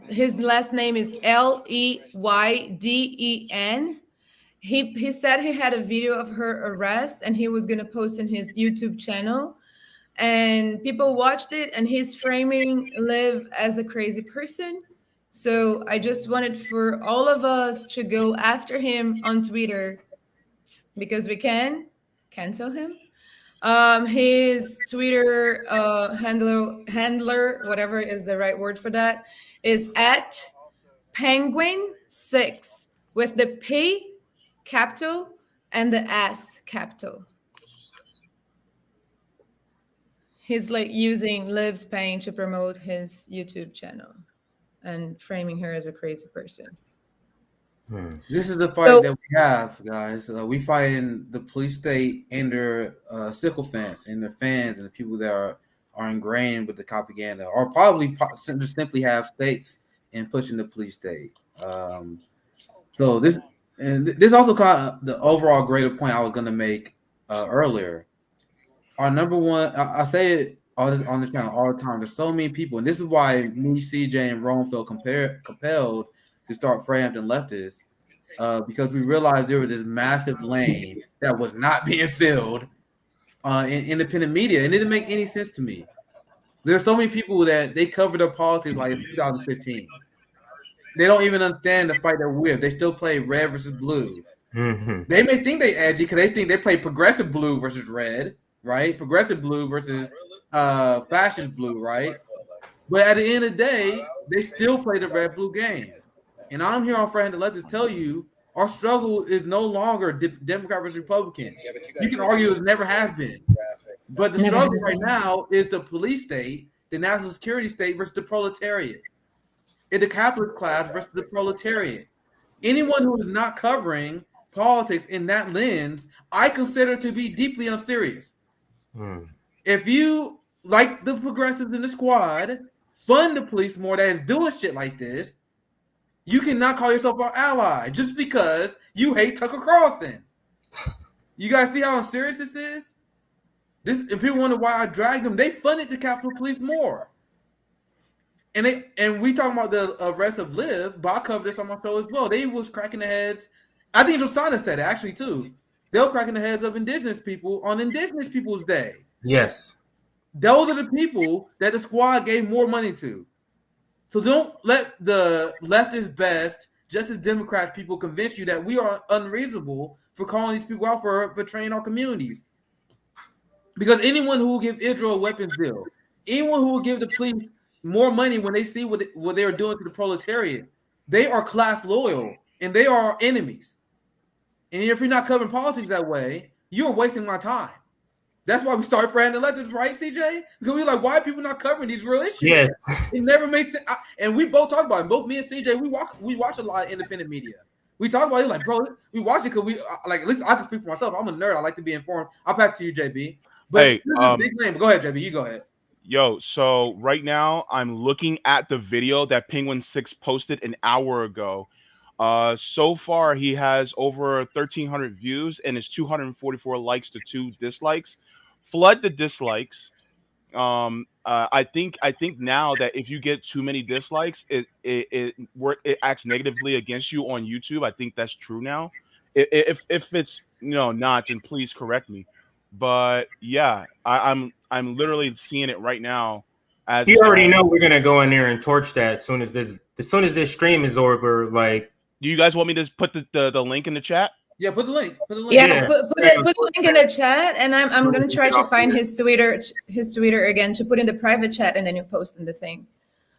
His last name is Leyden. He said he had a video of her arrest and he was gonna post in his YouTube channel. And people watched it, and he's framing Liv as a crazy person So I just wanted for all of us to go after him on Twitter because we can cancel him. His Twitter handler, whatever is the right word for that, is at Penguin6 with the P capital and the S capital. He's like using Liv's pain to promote his YouTube channel and framing her as a crazy person. This is the fight So- that we have, guys. We fighting the police state and their sycophants and their fans and the people that are ingrained with the propaganda, or probably just simply have stakes in pushing the police state. So this also kind of the overall greater point I was going to make earlier. Our number one, I say it on this channel all the time. There's so many people, and this is why me, CJ, and Rome felt compelled to start Frampton leftists. Because we realized there was this massive lane that was not being filled in independent media. It didn't make any sense to me. There's so many people that they cover their politics like in 2015. They don't even understand the fight they're with. They still play red versus blue. Mm-hmm. They may think they edgy because they think they play progressive blue versus red, right? Progressive blue versus fascist blue, right? But at the end of the day, they still play the red-blue game. And I'm here on Friday Let's tell you, our struggle is no longer Democrat versus Republican. You can argue it never has been. But the struggle right now is the police state, the national security state versus the proletariat. It's the capitalist class versus the proletariat. Anyone who is not covering politics in that lens, I consider to be deeply unserious. If you, like the progressives in the squad, fund the police more that is doing shit like this, you cannot call yourself an ally just because you hate Tucker Carlson. You guys see how unserious this is? And people wonder why I dragged them. They funded the Capitol Police more. And we talking about the arrest of Liv, but I covered this on my show as well. They was cracking the heads. I think Josana said it actually too. They were cracking the heads of indigenous people on Indigenous Peoples Day. Yes. Those are the people that the squad gave more money to. So don't let the leftist best, just as Democrat people convince you that we are unreasonable for calling these people out for betraying our communities. Because anyone who will give Israel a weapons deal, anyone who will give the police more money when they see what they're doing to the proletariat, they are class loyal and they are our enemies. And if you're not covering politics that way, you're wasting my time. That's why we started Friday Electors, right, CJ? Because we were like, why are people not covering these real issues? Yes. It never makes sense. And we both talk about it. Both me and CJ, we watch a lot of independent media. We talk about it like, bro, we watch it because we like. At least I can speak for myself. I'm a nerd. I like to be informed. I'll pass to you, JB. But Hey, big name. Go ahead, JB. You go ahead. Yo, so right now I'm looking at the video that Penguin6 posted an hour ago. So far he has over 1,300 views and it's 244 likes to 2 dislikes. Flood the dislikes. I think now that if you get too many dislikes, it acts negatively against you on YouTube. I think that's true now. If it's not, then please correct me. But yeah, I'm literally seeing it right now. As You already know we're gonna go in there and torch that as soon as this stream is over. Like, do you guys want me to put the link in the chat? Yeah, put the link. Yeah, Yeah. put the link in the chat, and I'm gonna try to find his Twitter again to put in the private chat, and then you post in the thing.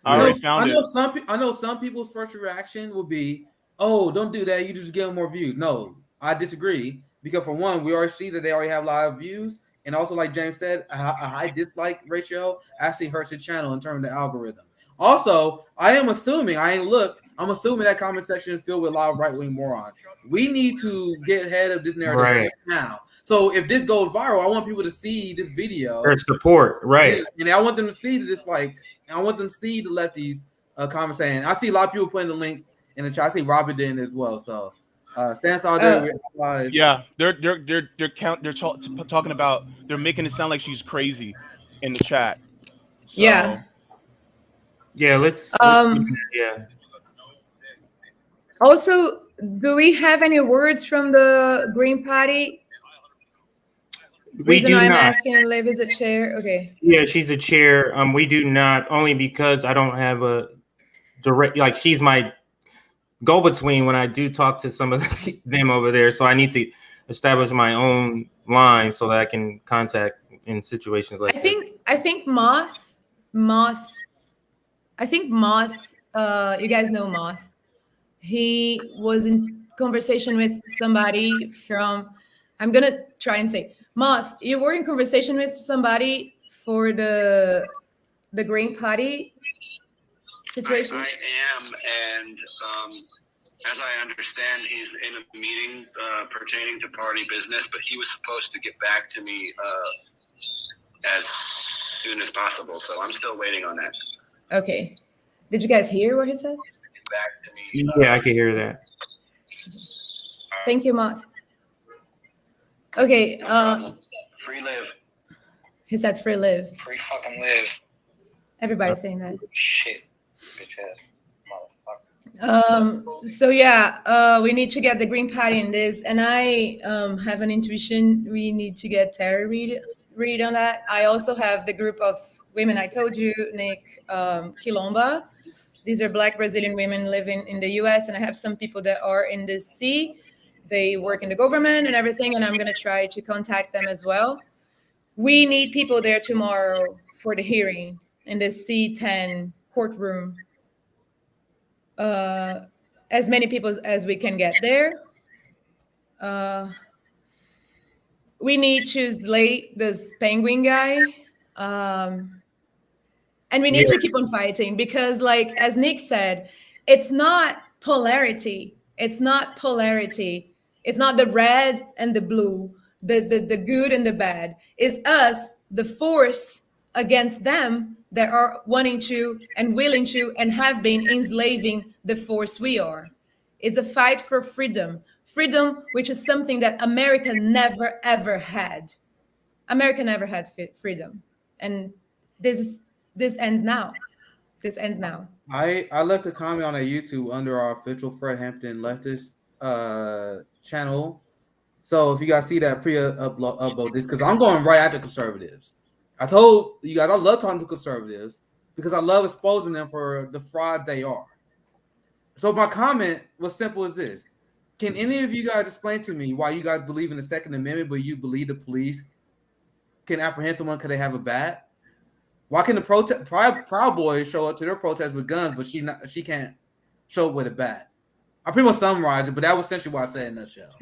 I already found it. I know some people's first reaction will be, "Oh, don't do that. You just give them more views." No, I disagree because for one, we already see that they already have a lot of views, and also like James said, a high dislike ratio actually hurts the channel in terms of the algorithm. Also, I am assuming I ain't looked. I'm assuming that comment section is filled with a lot of right-wing morons. We need to get ahead of this narrative right now. So if this goes viral, I want people to see this video. Their support, right? And I want them to see the dislikes. And I want them to see the lefties comment saying. I see a lot of people putting the links in the chat. I see Robert did as well. So stand solidarity with allies. Yeah, they're talking about, they're making it sound like she's crazy in the chat. So, yeah. Let's yeah. Also, do we have any words from the Green Party? We do I'm not. asking Liv is a chair. Okay. Yeah, she's a chair. We do not, only because I don't have direct, like she's my go-between when I do talk to some of them over there. So I need to establish my own line so that I can contact in situations like this. I think Moth. I think Moth. You guys know Moth. He was in conversation with somebody from. I'm gonna try and say Moth. You were in conversation with somebody for the Green Party situation. I am, and as I understand, he's in a meeting pertaining to party business, but he was supposed to get back to me as soon as possible. So I'm still waiting on that. Okay. Did you guys hear what he said? Back to me. Yeah, I can hear that. Thank you, Moth. Okay. Free live. He said free live. Free fucking live. Everybody's saying that. Shit. Bitch ass motherfucker. So yeah, we need to get the Green Party in this, and I have an intuition we need to get Terry read on that. I also have the group of women I told you, Nick, Quilomba. These are Black Brazilian women living in the U.S., and I have some people that are in D.C. They work in the government and everything, and I'm gonna try to contact them as well. We need people there tomorrow for the hearing in the C10 courtroom. As many people as we can get there. We need to slay this penguin guy. And we need to keep on fighting because, like, as Nick said, it's not polarity. It's not polarity. It's not the red and the blue, the good and the bad. It's us, the force against them that are wanting to and willing to and have been enslaving the force we are. It's a fight for freedom. Freedom, which is something that America never, ever had. America never had freedom. And this ends now. This ends now. I left a comment on our YouTube under our official Fred Hampton leftist channel. So if you guys see that upload this, because I'm going right after conservatives. I told you guys I love talking to conservatives because I love exposing them for the fraud they are. So my comment was simple as this. Can any of you guys explain to me why you guys believe in the Second Amendment, but you believe the police can apprehend someone because they have a bat? Why can the Proud Boys show up to their protest with guns, but she can't show up with a bat? I pretty much summarized it, but that was essentially what I said in a nutshell.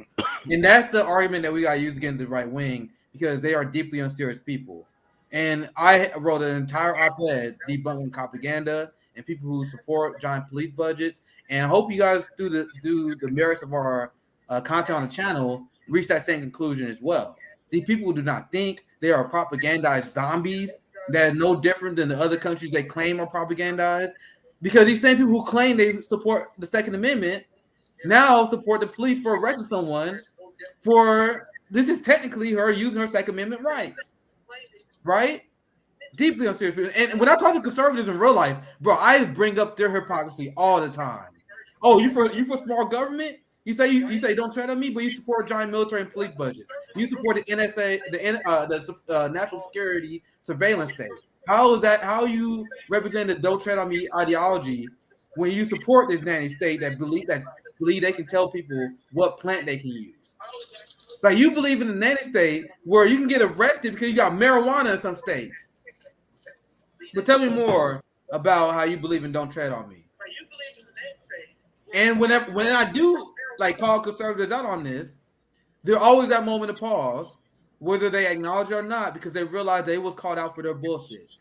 And that's the argument that we got to use against the right wing because they are deeply unserious people. And I wrote an entire op-ed debunking propaganda and people who support giant police budgets. And I hope you guys, through the merits of our content on the channel, reach that same conclusion as well. These people do not think they are propagandized zombies that are no different than the other countries they claim are propagandized. Because these same people who claim they support the Second Amendment now support the police for arresting someone for this is technically her using her Second Amendment rights. Right? Deeply unserious people. And when I talk to conservatives in real life, bro, I bring up their hypocrisy all the time. Oh, you for small government? You say don't tread on me, but you support giant military and police budgets. You support the NSA, the national security surveillance state. How is that? How you represent the don't tread on me ideology when you support this nanny state that believe they can tell people what plant they can use? Like you believe in the nanny state where you can get arrested because you got marijuana in some states. But tell me more about how you believe in don't tread on me. And when I do like call conservatives out on this, there's always that moment of pause, whether they acknowledge it or not, because they realize they was called out for their bullshit.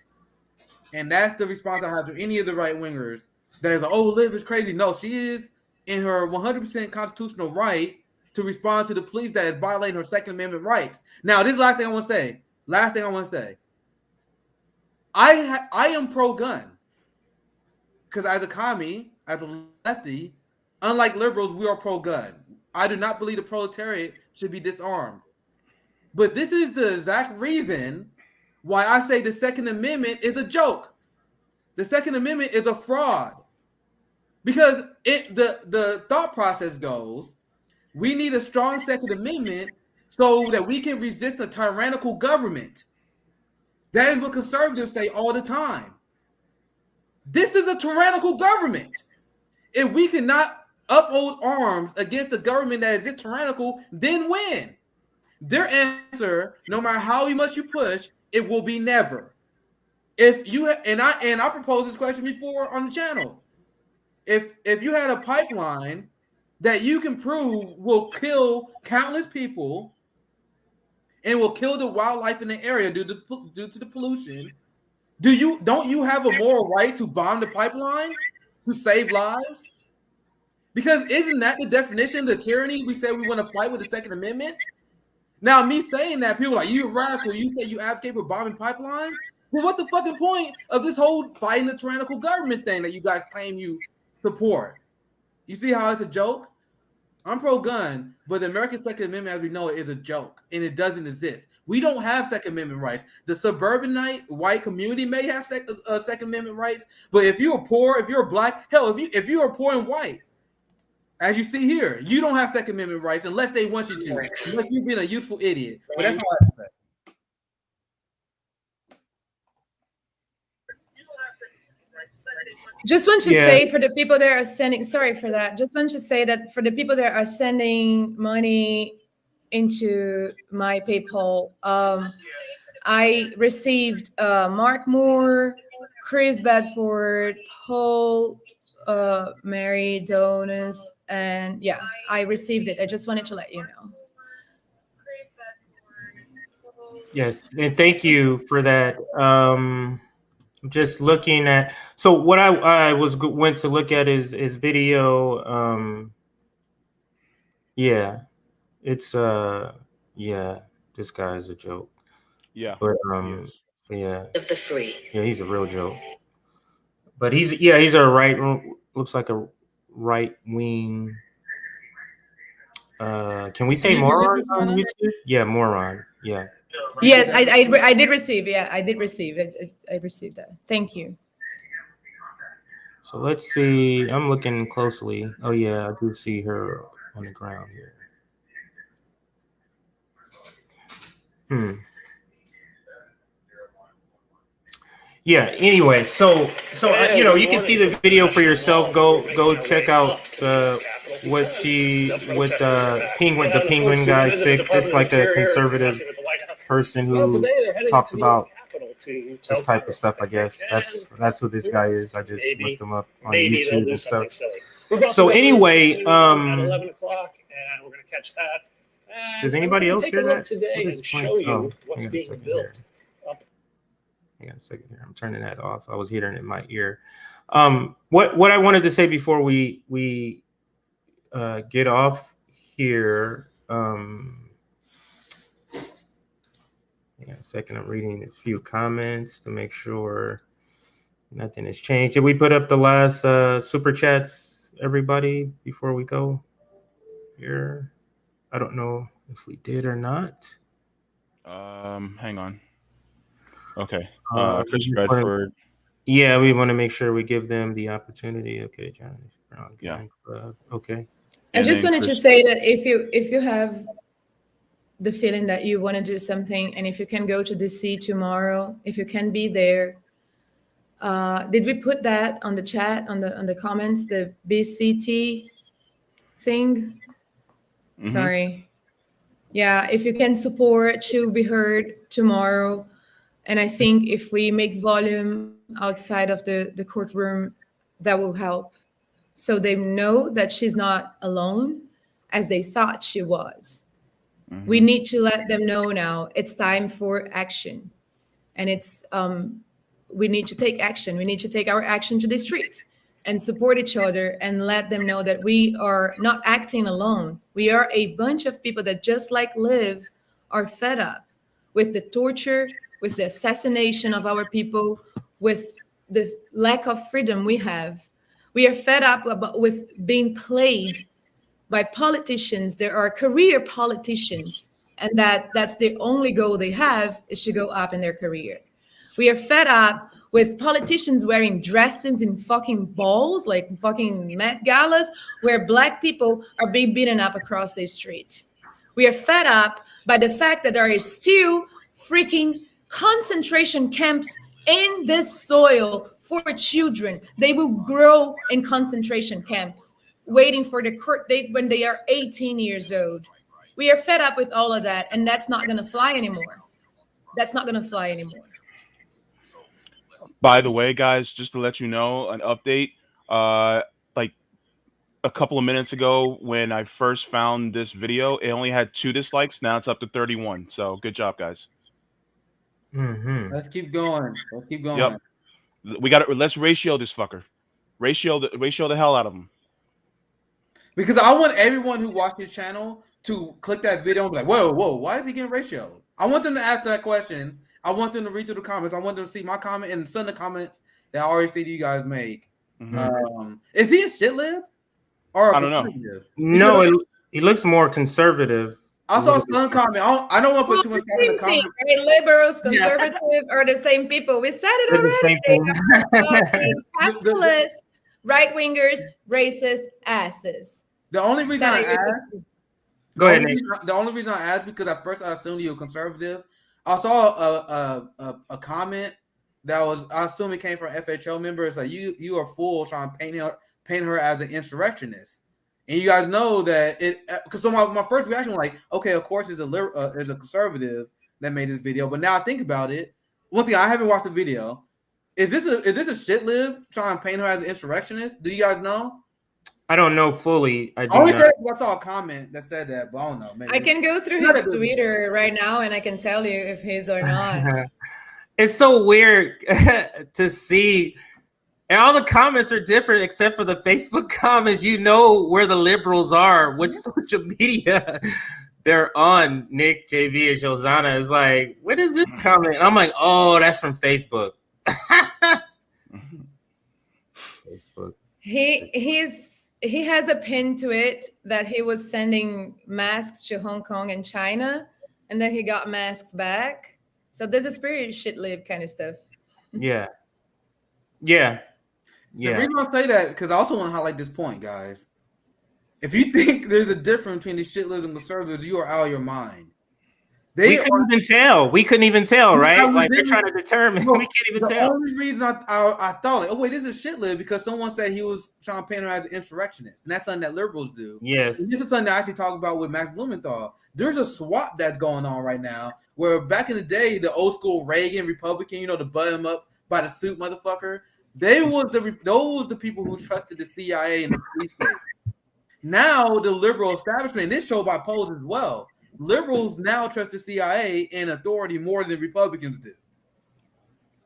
And that's the response I have to any of the right wingers that is like, oh, Liv is crazy. No, she is in her 100% constitutional right to respond to the police that is violating her Second Amendment rights. Now, this is the last thing I want to say. I am pro-gun because as a commie, as a lefty, unlike liberals, we are pro-gun. I do not believe the proletariat should be disarmed. But this is the exact reason why I say the Second Amendment is a joke. The Second Amendment is a fraud. Because the thought process goes, we need a strong Second Amendment so that we can resist a tyrannical government. That is what conservatives say all the time. This is a tyrannical government. If we cannot uphold arms against a government that is this tyrannical, then when? Their answer, no matter how much you push, it will be never. If you and I proposed this question before on the channel. If you had a pipeline that you can prove will kill countless people and will kill the wildlife in the area due to the pollution, don't you have a moral right to bomb the pipeline to save lives? Because isn't that the definition of the tyranny we say we want to fight with the Second Amendment? Now, me saying that, people are like, you're radical. You say you advocate for bombing pipelines? Well, what the fucking point of this whole fighting the tyrannical government thing that you guys claim you support? You see how it's a joke? I'm pro-gun, but the American Second Amendment, as we know it, is a joke, and it doesn't exist. We don't have Second Amendment rights. The suburbanite white community may have Second Amendment rights, but if you're poor, if you're black, hell, if you are poor and white, as you see here, you don't have Second Amendment rights unless they want you to, unless you're being a youthful idiot. But that's all I have to say. Just want to say for the people that are sending, sorry for that. Just want to say that for the people that are sending money into my PayPal, I received Mark Moore, Chris Bedford, Paul, Mary Donis, and yeah, I received it. I just wanted to let you know. Yes, and thank you for that. Just looking at, so what I went to look at is video. Yeah, it's yeah, this guy is a joke. Yeah, but yeah, Of the free. Yeah, he's a real joke. But he's a looks like a right wing. Can we say moron on YouTube? Yeah, moron. Yeah. Yes, I did receive. Yeah, I did receive it. I received that. Thank you. So let's see. I'm looking closely. Oh yeah, I do see her on the ground here. Yeah. Anyway, so you know, you can see the video for yourself. Go check out what the penguin guy 6. It's like a conservative person who talks about this type of stuff. I guess that's who this guy is. I just looked him up on YouTube and stuff. So anyway, at 11 o'clock, and we're going to catch that. Does anybody else hear that? Today and show you what's being built. Hang on a second here. I'm turning that off. I was hearing it in my ear. What I wanted to say before we get off here. Hang on a second. I'm reading a few comments to make sure nothing has changed. Did we put up the last super chats, everybody, before we go here? I don't know if we did or not. Hang on. Okay. Chris Redford. Yeah, we want to make sure we give them the opportunity. Okay, John. Yeah. Okay. I just wanted to say that if you have the feeling that you want to do something, and if you can go to DC tomorrow, if you can be there, did we put that on the chat, on the comments, the BCT thing? Mm-hmm. Sorry. Yeah, if you can support to be heard tomorrow. And I think if we make volume outside of the courtroom, that will help. So they know that she's not alone as they thought she was. Mm-hmm. We need to let them know now it's time for action. And it's we need to take action. We need to take our action to the streets and support each other and let them know that we are not acting alone. We are a bunch of people that, just like LIV, are fed up with the torture, with the assassination of our people, with the lack of freedom we have. We are fed up with being played by politicians. There are career politicians, and that's the only goal they have, is to go up in their career. We are fed up with politicians wearing dresses in fucking balls, like fucking Met Galas, where Black people are being beaten up across the street. We are fed up by the fact that there is still freaking concentration camps in this soil for children. They will grow in concentration camps, waiting for the court date when they are 18 years old. We are fed up with all of that, and that's not going to fly anymore. That's not going to fly anymore. By the way, guys, just to let you know, an update. Like a couple of minutes ago, when I first found this video, it only had 2 dislikes. Now it's up to 31. So good job, guys. Mm-hmm. Let's keep going. Let's keep going. Yep. We got to let's ratio this fucker. Ratio the hell out of him. Because I want everyone who watched this channel to click that video and be like, whoa, why is he getting ratioed? I want them to ask that question. I want them to read through the comments. I want them to see my comment and some of the comments that I already see you guys make. Mm-hmm. Is he a shit lib? Or I don't know. No, he looks more conservative. I saw some comment. I don't want to put too much time in the comments. Right? Liberals, conservative are the same people. We said it already. They are capitalists, right wingers, racist asses. The only reason I asked. Go ahead, Nick. The only reason I asked because at first I assumed you were conservative. I saw a comment that was, I assume it came from FHO members, like you are fool trying to paint her as an insurrectionist. And you guys know that it, because so my first reaction was like, okay, of course it's a conservative that made this video, but now I think about it. Once again, I haven't watched the video. Is this a shit lib trying to paint her as an insurrectionist? Do you guys know? I don't know fully. I saw a comment that said that, but I don't know. Maybe. I can go through his Twitter right now and I can tell you if he's or not. It's so weird to see. And all the comments are different except for the Facebook comments. You know where the liberals are, which social media they're on. Nick, JV, and Josana is like, what is this comment? I'm like, oh, that's from Facebook. Facebook. He has a pin to it that he was sending masks to Hong Kong and China, and then he got masks back. So this is pretty shit lib kind of stuff. Yeah. The reason I say that, because I also want to highlight this point, guys. If you think there's a difference between the shit libs and conservatives, you are out of your mind. We couldn't even tell, right? Like they're trying to determine. We can't even tell. The only reason I thought, like, oh wait, this is a shit lib because someone said he was trying to paint her as an insurrectionist, and that's something that liberals do. Yes, and this is something that I actually talk about with Max Blumenthal. There's a swap that's going on right now, where back in the day, the old school Reagan Republican, the button up by the suit motherfucker, those the people who trusted the CIA and the police state. Now the liberal establishment, and this show by polls as well. Liberals now trust the CIA and authority more than Republicans do.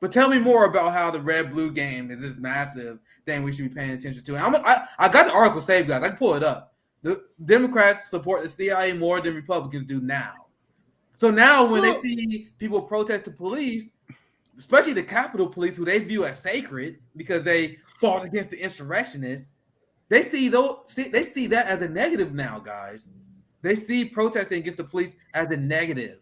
But tell me more about how the red-blue game is this massive thing we should be paying attention to. And I got the article saved, guys. I can pull it up. The Democrats support the CIA more than Republicans do now. So now when they see people protest the police, especially the Capitol Police, who they view as sacred because they fought against the insurrectionists, they see that as a negative now, guys. They see protesting against the police as a negative.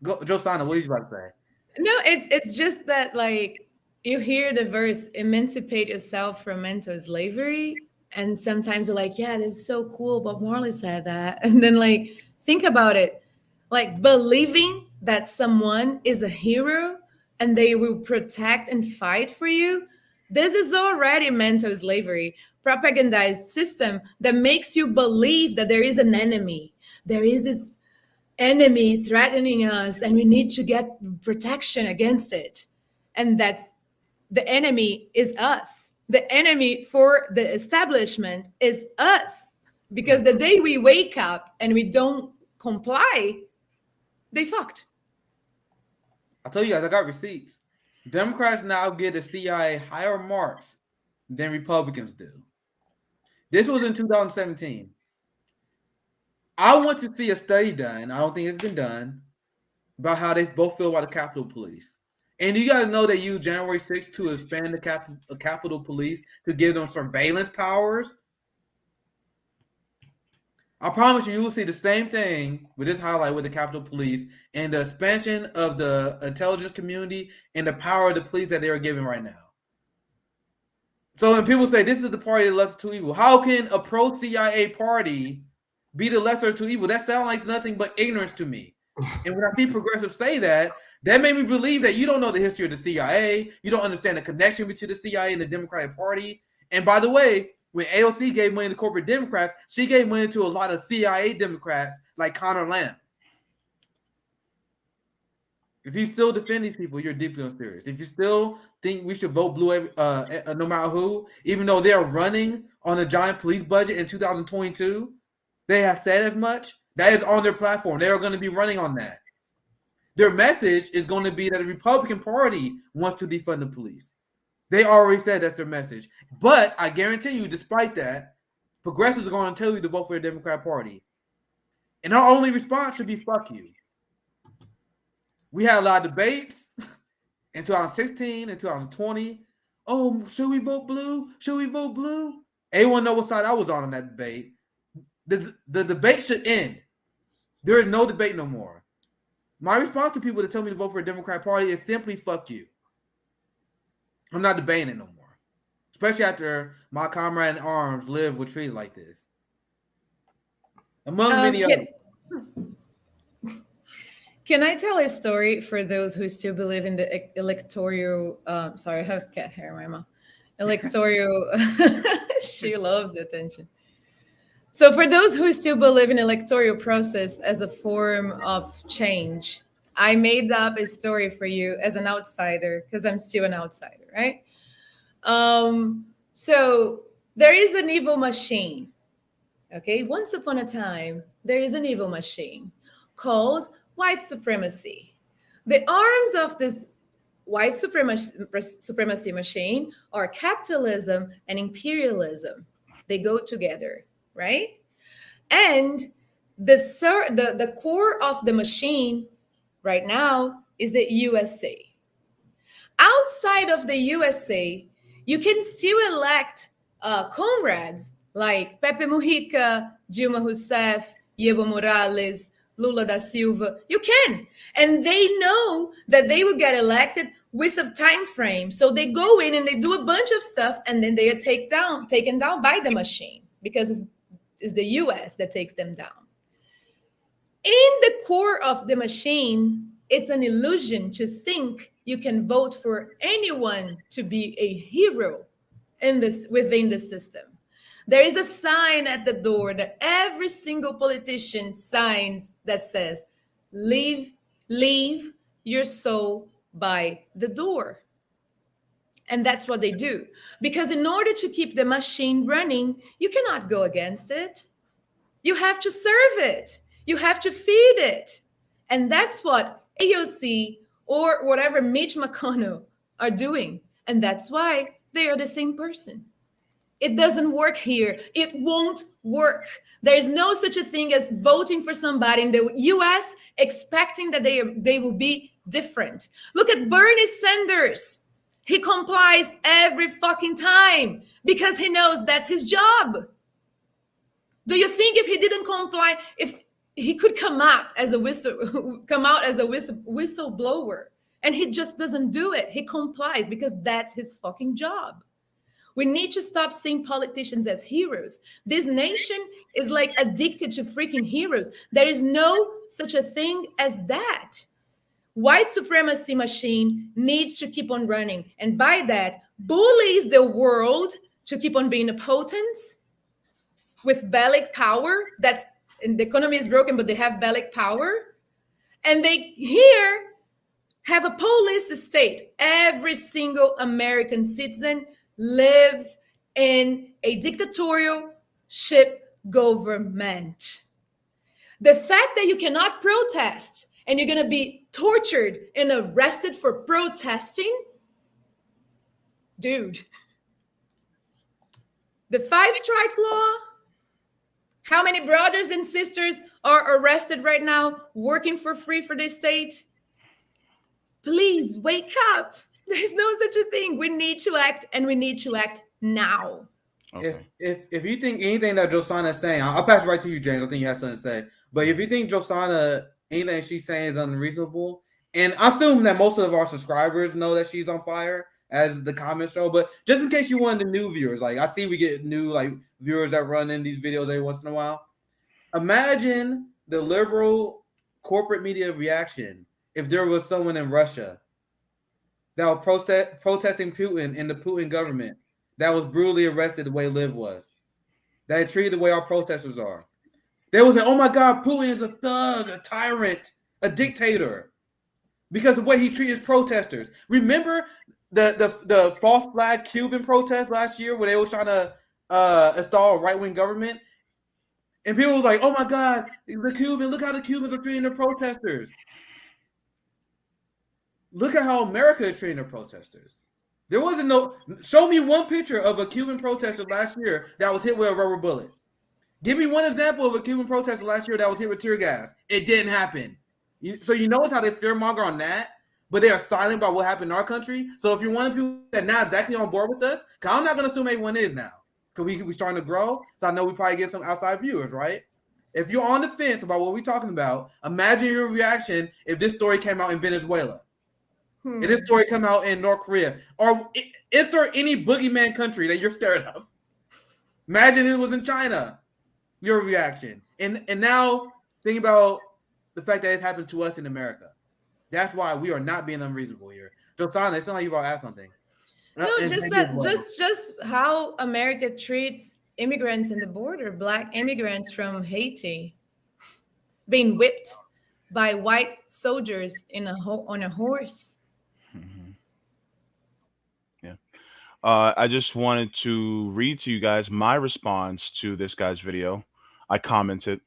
Josana, what did you about to say? No, it's just that, like, you hear the verse, emancipate yourself from mental slavery, and sometimes you're like, yeah, this is so cool, Bob Marley said that. And then, like, think about it. Like, believing that someone is a hero and they will protect and fight for you, this is already mental slavery. Propagandized system that makes you believe that there is an enemy. There is this enemy threatening us and we need to get protection against it. And that's the enemy is us. The enemy for the establishment is us. Because the day we wake up and we don't comply, they fucked. I'll tell you guys, I got receipts. Democrats now give the CIA higher marks than Republicans do. This was in 2017. I want to see a study done. I don't think it's been done about how they both feel about the Capitol Police. And you guys know they used January 6th to expand the Capitol Police to give them surveillance powers. I promise you will see the same thing with this highlight with the Capitol Police and the expansion of the intelligence community and the power of the police that they are giving right now. So when people say this is the party of the lesser two evil, how can a pro-CIA party be the lesser two evil? That sounds like nothing but ignorance to me. And when I see progressives say that, That made me believe that you don't know the history of the CIA. You don't understand the connection between the CIA and the Democratic Party. And by the way, when AOC gave money to corporate Democrats, she gave money to a lot of CIA Democrats like Connor Lamb. If you still defend these people, you're deeply unserious. If you still think we should vote blue no matter who, even though they're running on a giant police budget in 2022, they have said as much. That is on their platform. They are going to be running on that. Their message is going to be that the Republican Party wants to defund the police. They already said that's their message. But I guarantee you, despite that, progressives are going to tell you to vote for the Democrat Party. And our only response should be fuck you. We had a lot of debates in 2016 and 2020. Oh, should we vote blue? Should we vote blue? Anyone know what side I was on that debate? The debate should end. There is no debate no more. My response to people that tell me to vote for a Democrat Party is simply fuck you. I'm not debating it no more. Especially after my comrade in arms, LIV, was treated like this. Among many others. Can I tell a story for those who still believe in the electoral? Sorry, I have cat hair in my mouth. Electoral. She loves the attention. So for those who still believe in electoral process as a form of change, I made up a story for you as an outsider, because I'm still an outsider, right? So there is an evil machine. Okay, once upon a time, there is an evil machine called white supremacy. The arms of this white supremacy machine are capitalism and imperialism. They go together, right? And the core of the machine right now is the USA. Outside of the USA, you can still elect comrades like Pepe Mujica, Dilma Rousseff, Evo Morales, Lula da Silva. You can. And they know that they will get elected with a time frame. So they go in and they do a bunch of stuff, and then they are taken down by the machine, because it's the US that takes them down. In the core of the machine, it's an illusion to think you can vote for anyone to be a hero within the system. There is a sign at the door that every single politician signs that says, leave your soul by the door. And that's what they do. Because in order to keep the machine running, you cannot go against it. You have to serve it. You have to feed it. And that's what AOC or whatever Mitch McConnell are doing. And that's why they are the same person. It doesn't work here. It won't work. There is no such a thing as voting for somebody in the US expecting that they will be different. Look at Bernie Sanders. He complies every fucking time because he knows that's his job. Do you think if he didn't comply, if he could come out as a whistleblower, and he just doesn't do it? He complies because that's his fucking job. We need to stop seeing politicians as heroes. This nation is like addicted to freaking heroes. There is no such a thing as that. White supremacy machine needs to keep on running. And by that, bullies the world to keep on being impotents with bellic power. And the economy is broken, but they have bellic power. And they here have a police state. Every single American citizen lives in a dictatorship government. The fact that you cannot protest and you're going to be tortured and arrested for protesting, dude. The 5 strikes law, how many brothers and sisters are arrested right now working for free for the state? Please wake up. There's no such a thing. We need to act, and we need to act now. Okay. If you think anything that Josana is saying, I'll pass it right to you, James. I think you have something to say. But if you think Josana, anything she's saying is unreasonable, and I assume that most of our subscribers know that she's on fire, as the comments show, but just in case you want the new viewers, like I see we get new viewers that run in these videos every once in a while. Imagine the liberal corporate media reaction if there was someone in Russia that was protesting Putin and the Putin government that was brutally arrested the way Liv was, that treated the way our protesters are. They would say, oh my God, Putin is a thug, a tyrant, a dictator, because the way he treated protesters. Remember the false flag Cuban protest last year where they were trying to install a right-wing government? And people was like, oh my God, look how the Cubans are treating their protesters. Look at how America is treating their protesters. There wasn't no, show me one picture of a Cuban protester last year that was hit with a rubber bullet. Give me one example of a Cuban protester last year that was hit with tear gas. It didn't happen. So you notice how they fearmonger on that, but they are silent about what happened in our country. So if you're one of the people that not exactly on board with us, because I'm not going to assume everyone is now, because we're starting to grow, so I know we probably get some outside viewers, right? If you're on the fence about what we're talking about, imagine your reaction if this story came out in Venezuela. If this story come out in North Korea, or insert any boogeyman country that you're scared of. Imagine it was in China, your reaction. And now think about the fact that it's happened to us in America. That's why we are not being unreasonable here. Josana, it sounds like you about to ask something. No, just how America treats immigrants in the border, Black immigrants from Haiti, being whipped by white soldiers on a horse. Yeah. I just wanted to read to you guys my response to this guy's video. I commented.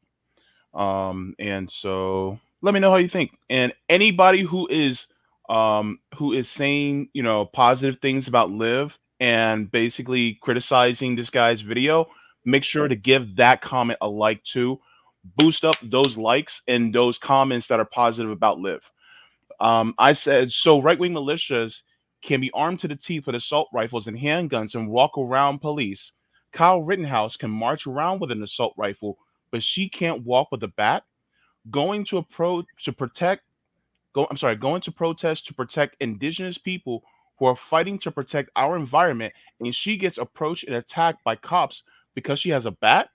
And so let me know how you think. And anybody who is saying, positive things about Liv and basically criticizing this guy's video, make sure to give that comment a like too. Boost up those likes and those comments that are positive about Liv. I said, so right-wing militias can be armed to the teeth with assault rifles and handguns and walk around police. Kyle Rittenhouse can march around with an assault rifle, but she can't walk with a bat. Going to protest to protect indigenous people who are fighting to protect our environment, and she gets approached and attacked by cops because she has a bat.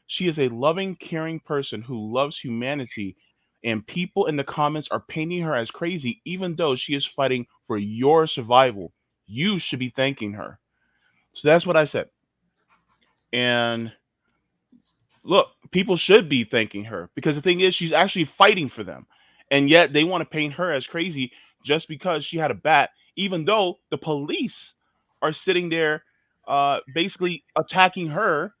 She is a loving, caring person who loves humanity, and people in the comments are painting her as crazy, even though she is fighting for your survival. You should be thanking her. So that's what I said. And look, people should be thanking her, because the thing is, she's actually fighting for them. And yet they want to paint her as crazy just because she had a bat, even though the police are sitting there basically attacking her.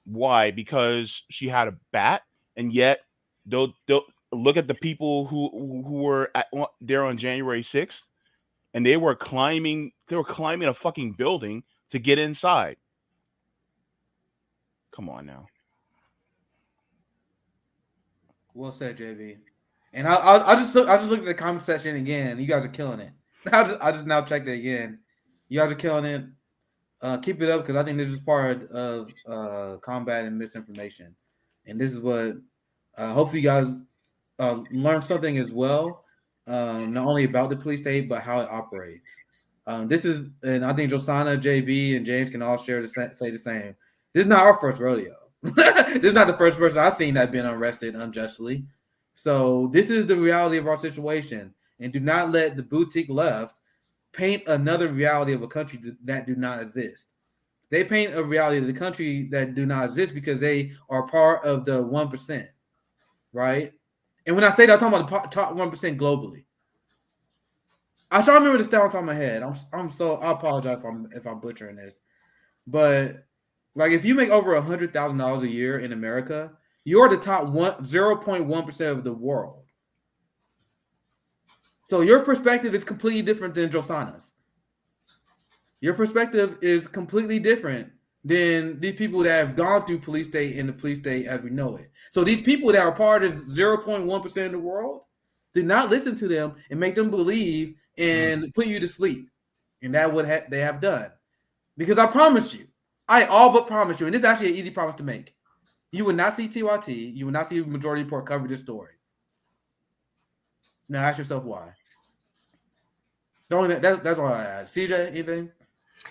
Why? Because she had a bat. And yet they'll look at the people who were there on January 6th, and they were climbing a fucking building to get inside. Come on now. Well said, JB. And I just looked at the comment section again. You guys are killing it. I just now checked it again. You guys are killing it. Keep it up, because I think this is part of combating misinformation, and this is what hopefully you guys learn something as well, not only about the police state but how it operates. This is, and I think Josana, JB, and James can all say the same. This is not our first rodeo. This is not the first person I've seen that been arrested unjustly. So this is the reality of our situation, and do not let the boutique left paint another reality of a country that do not exist. They paint a reality of the country that do not exist because they are part of the 1%, right? And when I say that, I'm talking about the top 1% globally. I try to remember this down on top of my head. I apologize if I'm butchering this, but like if you make over $100,000 a year in America, you're the top 0.1% of the world. So your perspective is completely different than Josana's. Your perspective is completely different than the people that have gone through police state and the police state as we know it. So these people that are part of 0.1% of the world, do not listen to them and make them believe and put you to sleep. And that what they have done. Because I promise you, I all but promise you, and this is actually an easy promise to make, you will not see TYT, you will not see Majority Report cover this story. Now ask yourself why. That's all I add. CJ, anything?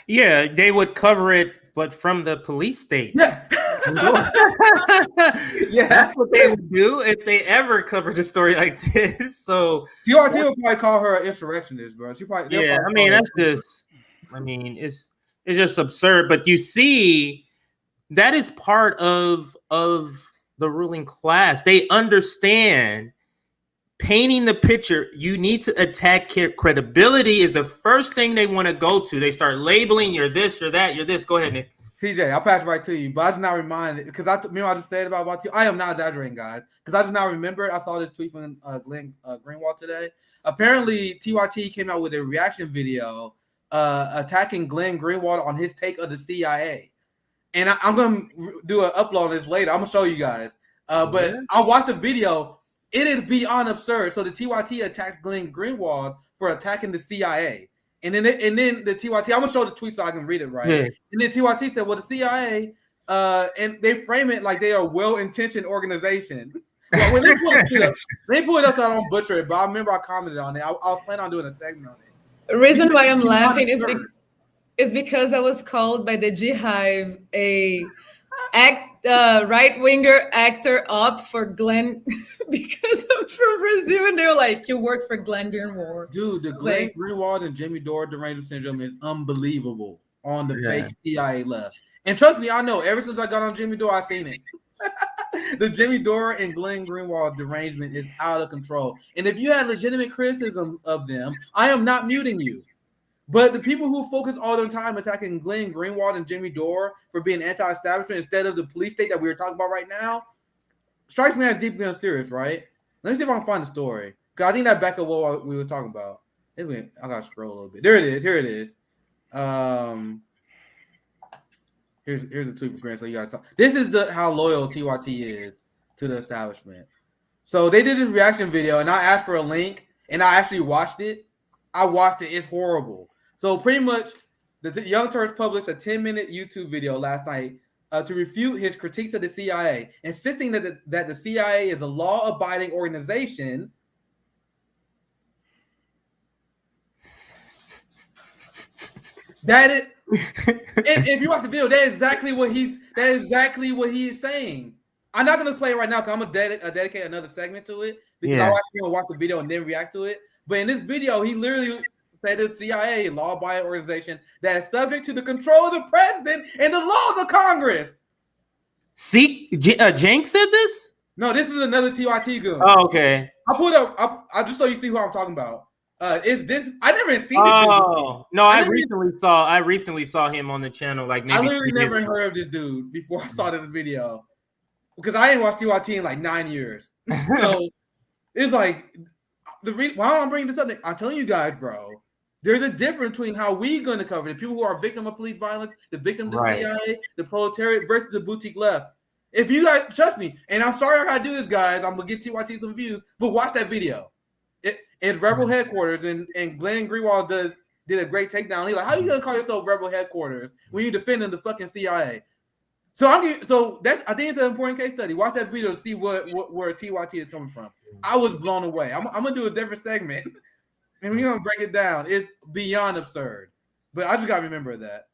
Yeah, they would cover it, but from the police state. Yeah. Yeah, That's what they would do if they ever covered a story like this. So TRT will probably call her an insurrectionist, bro. They'll probably I mean, call her- that's just, I mean, it's just absurd. But you see, that is part of the ruling class. They understand painting the picture. You need to attack credibility is the first thing they want to go to. They start labeling you're this, you're that, you're this. Go ahead, Nick. CJ, I'll pass it right to you, but I just now reminded because I just said about you. I am not exaggerating, guys, because I just now remembered. I saw this tweet from Glenn Greenwald today. Apparently, TYT came out with a reaction video attacking Glenn Greenwald on his take of the CIA, and I'm gonna do an upload on this later. I'm gonna show you guys. But I watched the video. It is beyond absurd. So the TYT attacks Glenn Greenwald for attacking the CIA. And then the TYT, I'm gonna show the tweet so I can read it right. Yeah. And then TYT said, "Well, the CIA, and they frame it like they are a well-intentioned organization." Well, when they pull it up so I don't butcher it, but I remember I commented on it. I was planning on doing a segment on it. The reason why I'm laughing is because I was called by the G-Hive a right-winger actor up for Glenn because I'm from Brazil, and they're like, you work for Glenn Greenwald. Dude, the Glenn Greenwald and Jimmy Dore derangement syndrome is unbelievable on the fake CIA left. And trust me, I know, ever since I got on Jimmy Dore, I've seen it. The Jimmy Dore and Glenn Greenwald derangement is out of control. And if you had legitimate criticism of them, I am not muting you. But the people who focus all their time attacking Glenn Greenwald and Jimmy Dore for being anti-establishment instead of the police state that we were talking about right now strikes me as deeply unserious, right? Let me see if I can find the story. Because I think that back up what we were talking about. I got to scroll a little bit. There it is. Here it is. Here's a tweet from Grant. So you guys talk. This is how loyal TYT is to the establishment. So they did this reaction video, and I asked for a link, and I actually watched it. I watched it. It's horrible. So pretty much, the Young Turks published a 10-minute YouTube video last night to refute his critiques of the CIA, insisting that the CIA is a law-abiding organization. That it. If you watch the video, that is exactly what he is saying. I'm not gonna play it right now because I'm gonna dedicate another segment to it because I actually gonna watch the video and then react to it. But in this video, he literally said the CIA, a law-abiding organization that is subject to the control of the president and the laws of Congress. See, Jenks said this? No, this is another TYT goon. Oh, okay. I'll put up. I just so you see who I'm talking about. Is this? I never seen this. Oh no, I recently saw him on the channel. Like maybe I literally never heard of this dude before I saw this video because I didn't watch TYT in like 9 years. So it's like why don't I bring this up? I'm telling you guys, bro. There's a difference between how we're going to cover it. People who are victim of police violence, the victim of the CIA, the proletariat versus the boutique left. If you guys trust me, and I'm sorry I gotta do this, guys, I'm gonna get TYT some views, but watch that video. It's Rebel headquarters, and Glenn Greenwald did a great takedown. He's like, "How you gonna call yourself Rebel headquarters when you're defending the fucking CIA?" So that's I think it's an important case study. Watch that video to see where TYT is coming from. I was blown away. I'm gonna do a different segment, and we're gonna break it down. It's beyond absurd, but I just gotta remember that.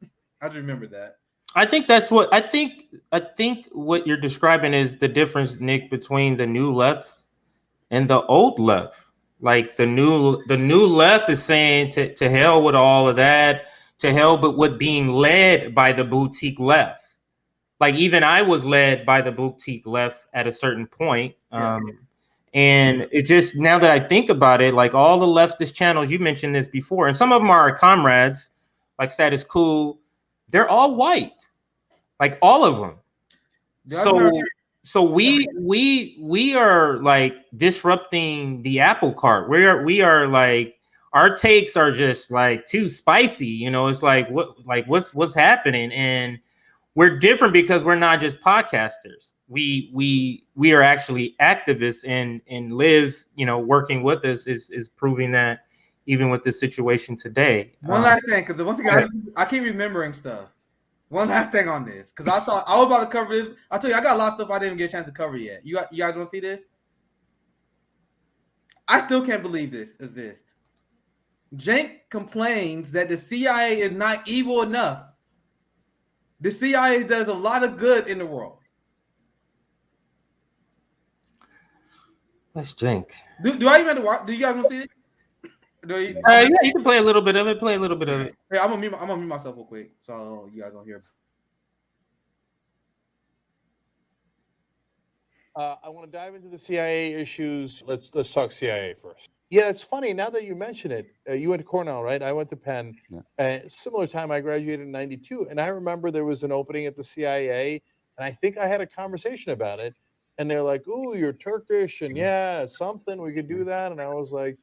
I just remember that. I think that's what I think what you're describing is the difference, Nick, between the new left and the old left. Like the new left is saying to hell with all of that, to hell but with being led by the boutique left. Like even I was led by the boutique left at a certain point. And it just, now that I think about it, like all the leftist channels, you mentioned this before, and some of them are comrades, like Status Cool, they're all white, like all of them. So we are like disrupting the apple cart. We are like, our takes are just like too spicy, you know. It's like what's happening, and we're different because we're not just podcasters. We are actually activists, and LIV, you know, working with us is proving that even with this situation today. One last thing, because once again, I keep remembering stuff. One last thing on this, because I was about to cover this. I tell you, I got a lot of stuff I didn't get a chance to cover yet. You guys want to see this? I still can't believe this exists. Cenk complains that the CIA is not evil enough The CIA does a lot of good in the world. Let's drink. Do I even have to watch? Do you guys want to see it? Yeah, you can play a little bit of it. Play a little bit of it. Hey, I'm gonna mute myself real quick so you guys don't hear. I want to dive into the CIA issues. Let's talk CIA first. Yeah, it's funny now that you mention it. You went to Cornell, right? I went to Penn. Yeah. Similar time, I graduated in '92, and I remember there was an opening at the CIA, and I think I had a conversation about it. And they're like, "Ooh, you're Turkish, and yeah, something we could do that." And I was like,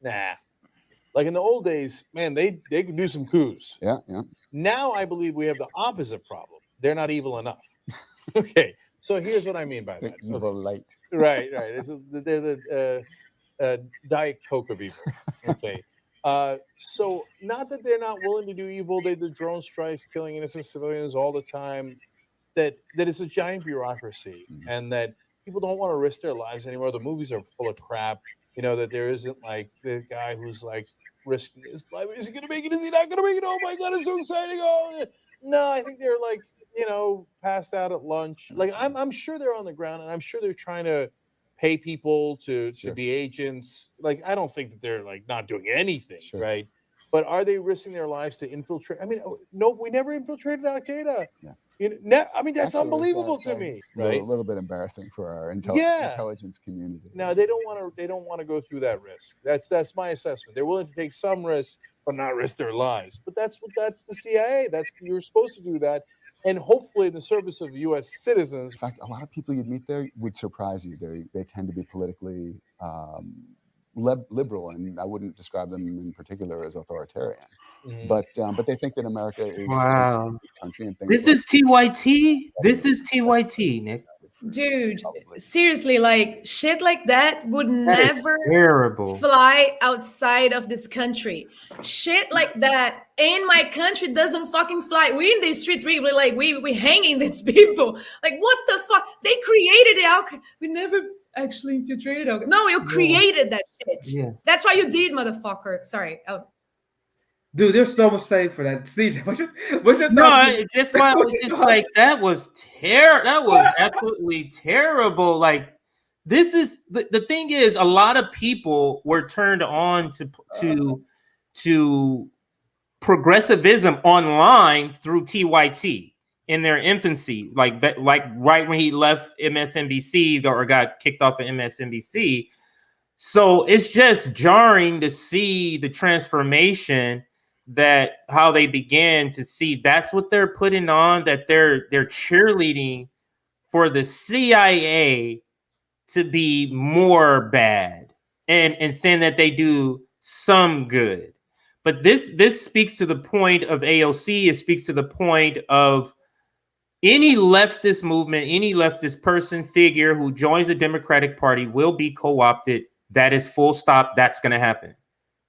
"Nah." Like in the old days, man, they could do some coups. Yeah, yeah. Now I believe we have the opposite problem. They're not evil enough. Okay, so here's what I mean by that. Evil light. Right. They're the Diet Coke of evil. Okay. So not that they're not willing to do evil. They do drone strikes, killing innocent civilians all the time. That it's a giant bureaucracy, and that people don't want to risk their lives anymore. The movies are full of crap. You know, that there isn't like the guy who's like risking his life. Is he gonna make it? Is he not gonna make it? Oh my god, it's so exciting! Oh no, I think they're like, you know, passed out at lunch. Like I'm sure they're on the ground, and I'm sure they're trying to pay people to be agents. Like I don't think that they're like not doing anything, right? But are they risking their lives to infiltrate? I mean, no, we never infiltrated Al Qaeda. Yeah. I mean, that's unbelievable to me. Right? A little bit embarrassing for our intelligence community. No, they don't want to. They don't want to go through that risk. That's my assessment. They're willing to take some risks, but not risk their lives. But that's the CIA. You're supposed to do that, and hopefully in the service of U.S. citizens. In fact, a lot of people you'd meet there would surprise you. They tend to be politically liberal, and I wouldn't describe them in particular as authoritarian. But they think that America is a country and things. This is TYT. This is TYT, Nick. Dude, seriously, like shit like that would never fly outside of this country. Shit like that in my country doesn't fucking fly. We in these streets, we hanging these people. Like what the fuck? They created it. We never actually infiltrated. No, you created that shit. Yeah. That's what you did, motherfucker. Sorry. Dude, there's so much safe for that. CJ, what's your thoughts? No, that's why I was just like, that was terrible. That was absolutely terrible. Like, this is the thing is, a lot of people were turned on to progressivism online through TYT in their infancy, like right when he left MSNBC or got kicked off of MSNBC. So it's just jarring to see the transformation. That how they began to see that's what they're putting on, that they're cheerleading for the CIA to be more bad and saying that they do some good. But this speaks to the point of AOC. It speaks to the point of any leftist movement, any leftist person, figure who joins the Democratic Party will be co-opted. That is full stop. That's going to happen.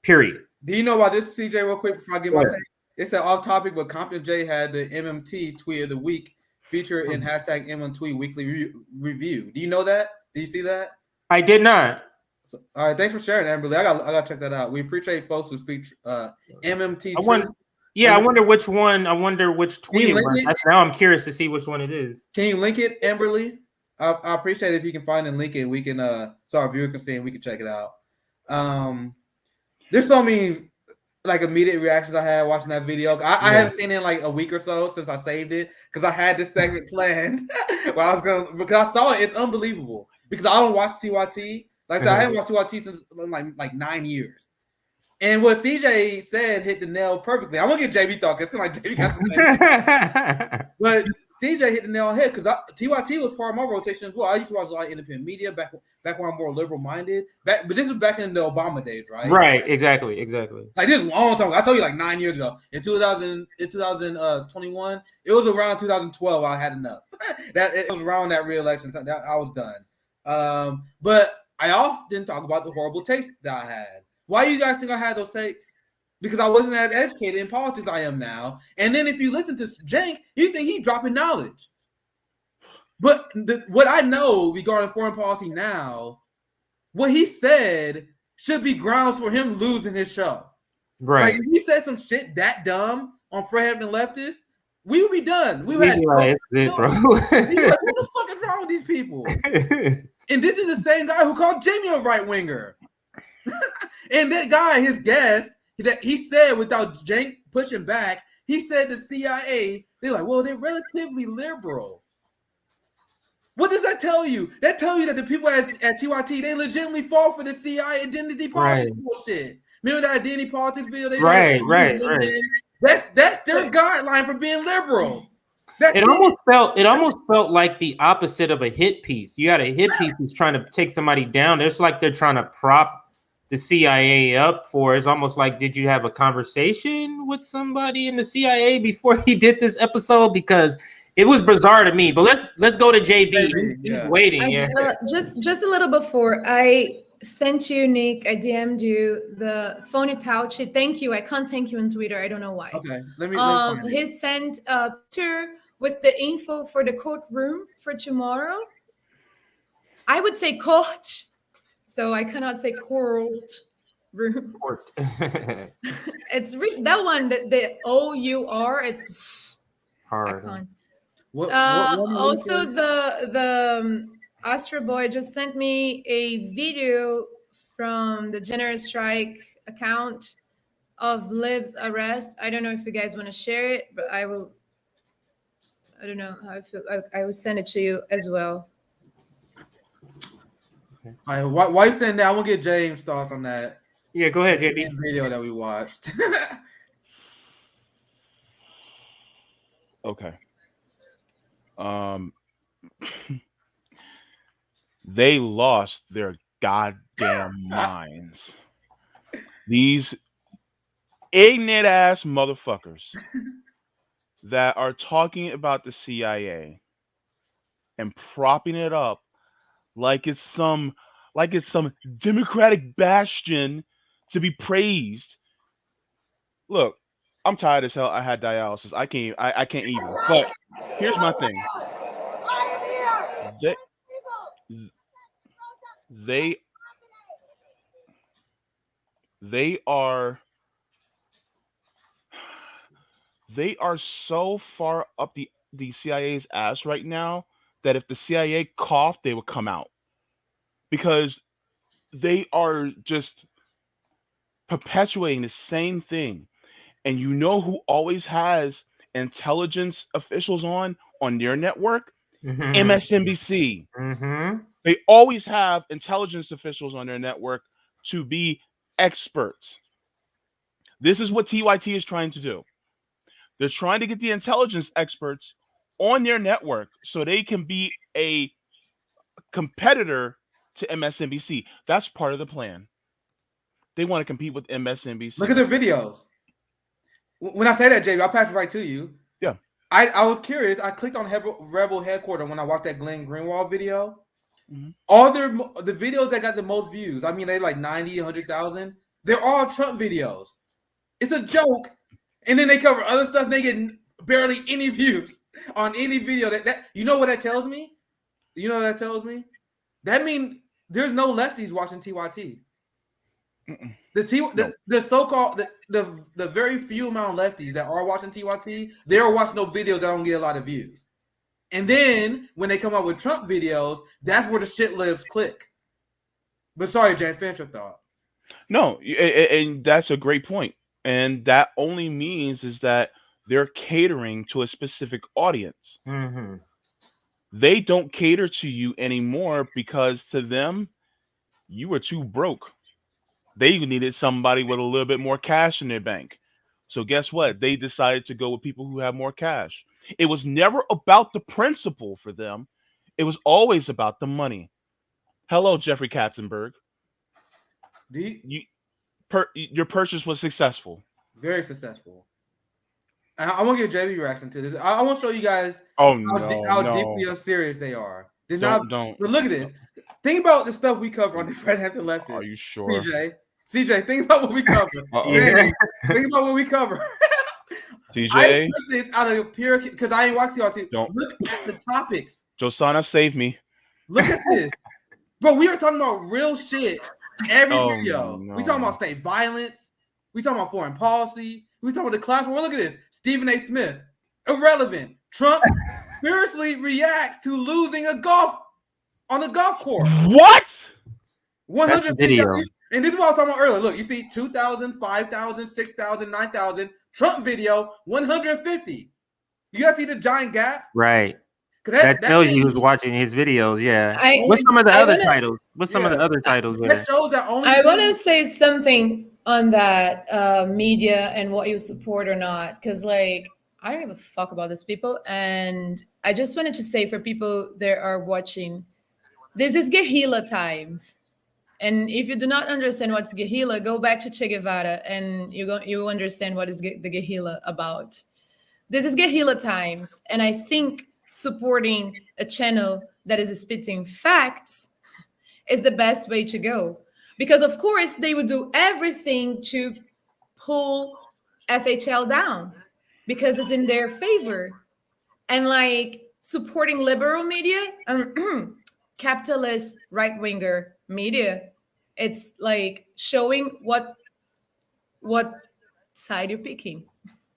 Period. Do you know about this, CJ, real quick before I get my take? It's an off topic, but Compton J had the MMT tweet of the week featured in hashtag MMT Weekly Review. Do you know that? Do you see that? I did not. So, all right, thanks for sharing, Amberly. I got to check that out. We appreciate folks who speak MMT. I wonder which one. I wonder which tweet. Now I'm curious to see which one it is. Can you link it, Amberly? I appreciate it if you can find and link it. We can so our viewer can see and we can check it out. There's so many like immediate reactions I had watching that video. I haven't seen it in like a week or so since I saved it because I had this segment planned where I was because I saw it. It's unbelievable because I don't watch TYT. Like I said, I haven't watched TYT since like 9 years. And what CJ said hit the nail perfectly. I'm gonna get JB thought because like JB got some but CJ hit the nail on the head because TYT was part of my rotation as well. I used to watch a lot of independent media back when I'm more liberal minded. But this was back in the Obama days, right? Right, exactly. Like this is a long time ago. I told you like 9 years ago. In 2021, it was around 2012. I had enough. That it was around that re-election time that I was done. But I often talk about the horrible takes that I had. Why do you guys think I had those takes? Because I wasn't as educated in politics as I am now. And then if you listen to Jank, you think he's dropping knowledge. But what I know regarding foreign policy now, what he said should be grounds for him losing his show. Right. Like if he said some shit that dumb on Fred Hampton leftists, we would be done. We We'd had be like, "It's it, bro." we like, what the fuck is wrong with these people? And this is the same guy who called Jamie a right winger. And that guy, his guest, that he said without Jank pushing back, he said the CIA, they're like, well, they're relatively liberal. What does that tell you? That tells you that the people at TYT, they legitimately fall for the CIA identity politics bullshit. Remember that identity politics video? Right. That's their guideline for being liberal. It almost felt like the opposite of a hit piece. You had a hit piece who's trying to take somebody down. It's like they're trying to prop the CIA up for. It's almost like, did you have a conversation with somebody in the CIA before he did this episode? Because it was bizarre to me. But let's go to JB. He's waiting. Just a little before, I sent you, Nick. I DM'd you the phony Tauchi. Thank you. I can't thank you on Twitter. I don't know why. Okay, let me he sent a picture with the info for the courtroom for tomorrow. I would say court, so I cannot say court room. Court. It's that one, the O-U-R. It's hard. I can't. Also, the Astro Boy just sent me a video from the General Strike account of LIV's arrest. I don't know if you guys want to share it, but I will. I don't know how I feel. I will send it to you as well. All right, why you saying that? I want to get James' thoughts on that. Yeah, go ahead, JB. Video that we watched. Okay. They lost their goddamn minds. These ignorant ass motherfuckers that are talking about the CIA and propping it up like it's some democratic bastion to be praised. Look, I'm tired as hell. I had dialysis. I can't even. But here's my thing. They are so far up the CIA's ass right now that if the CIA coughed, they would come out, because they are just perpetuating the same thing. And you know who always has intelligence officials on their network? Mm-hmm. MSNBC. Mm-hmm. They always have intelligence officials on their network to be experts. This is what TYT is trying to do. They're trying to get the intelligence experts on their network so they can be a competitor to MSNBC. That's part of the plan. They want to compete with MSNBC. Look at their videos. When I say that, JB, I'll pass it right to you. Yeah. I was curious. I clicked on Rebel Headquarters when I watched that Glenn Greenwald video. Mm-hmm. All the videos that got the most views, I mean, they like 90, 100,000. They're all Trump videos. It's a joke. And then they cover other stuff. And they get barely any views on any video. That you know what that tells me? You know what that tells me? That means there's no lefties watching TYT. Mm-mm. The so-called the very few amount of lefties that are watching TYT, they are watching those videos that don't get a lot of views. And then when they come up with Trump videos, that's where the shit lives click. But sorry, Jan, finish your thought. No, and that's a great point. And that only means is that they're catering to a specific audience. Mm-hmm. They don't cater to you anymore because to them, you were too broke. They needed somebody with a little bit more cash in their bank. So guess what? They decided to go with people who have more cash. It was never about the principle for them. It was always about the money. Hello, Jeffrey Katzenberg. Your purchase was successful. Very successful. I want to get JB reaction to this. I want to show you guys how deeply serious they are. Don't. But look at this. Think about the stuff we cover on the Fred Hampton Leftists. Are you sure? CJ, think about what we cover. Jamie, think about what we cover. TJ, I put this out of pure because I ain't watching y'all. Don't look at the topics. Josana, save me. Look at this, bro. We are talking about real shit every video. No. We talking about state violence. We talking about foreign policy. We talking about the class war. Look at this, Stephen A. Smith. Irrelevant. Trump fiercely reacts to losing on a golf course. What? 150. video. And this is what I was talking about earlier. Look, you see 2,000, 5,000, 6,000, 9,000. Trump video, 150. You guys see the giant gap? Right. 'Cause That tells you who's watching his videos. Yeah. What's some of the other titles? What's some of the other titles there? That shows that only. I want to say something on that media and what you support or not, because like I don't give a fuck about these people, and I just wanted to say for people that are watching, this is guerrilla times, and if you do not understand what's guerrilla, go back to Che Guevara, and you understand what is the guerrilla about. This is guerrilla times, and I think supporting a channel that is spitting facts is the best way to go. Because of course they would do everything to pull FHL down because it's in their favor. And like supporting liberal media, capitalist right-winger media, it's like showing what side you're picking.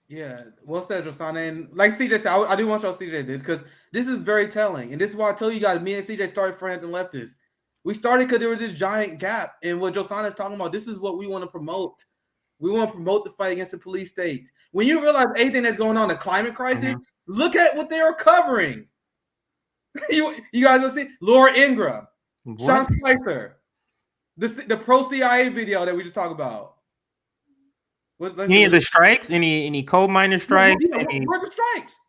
Yeah, well said, Josana. And like CJ said, I do want to show CJ this because this is very telling. And this is why I tell you guys, me and CJ started Friends and Leftists. We started because there was this giant gap. And what Josana is talking about, this is what we want to promote. We want to promote the fight against the police states. When you realize anything that's going on, the climate crisis, look at what they are covering. you guys will see Laura Ingraham, Sean Spicer, the pro-CIA video that we just talked about. Any of the strikes? Any coal miner strikes? Where's the strikes?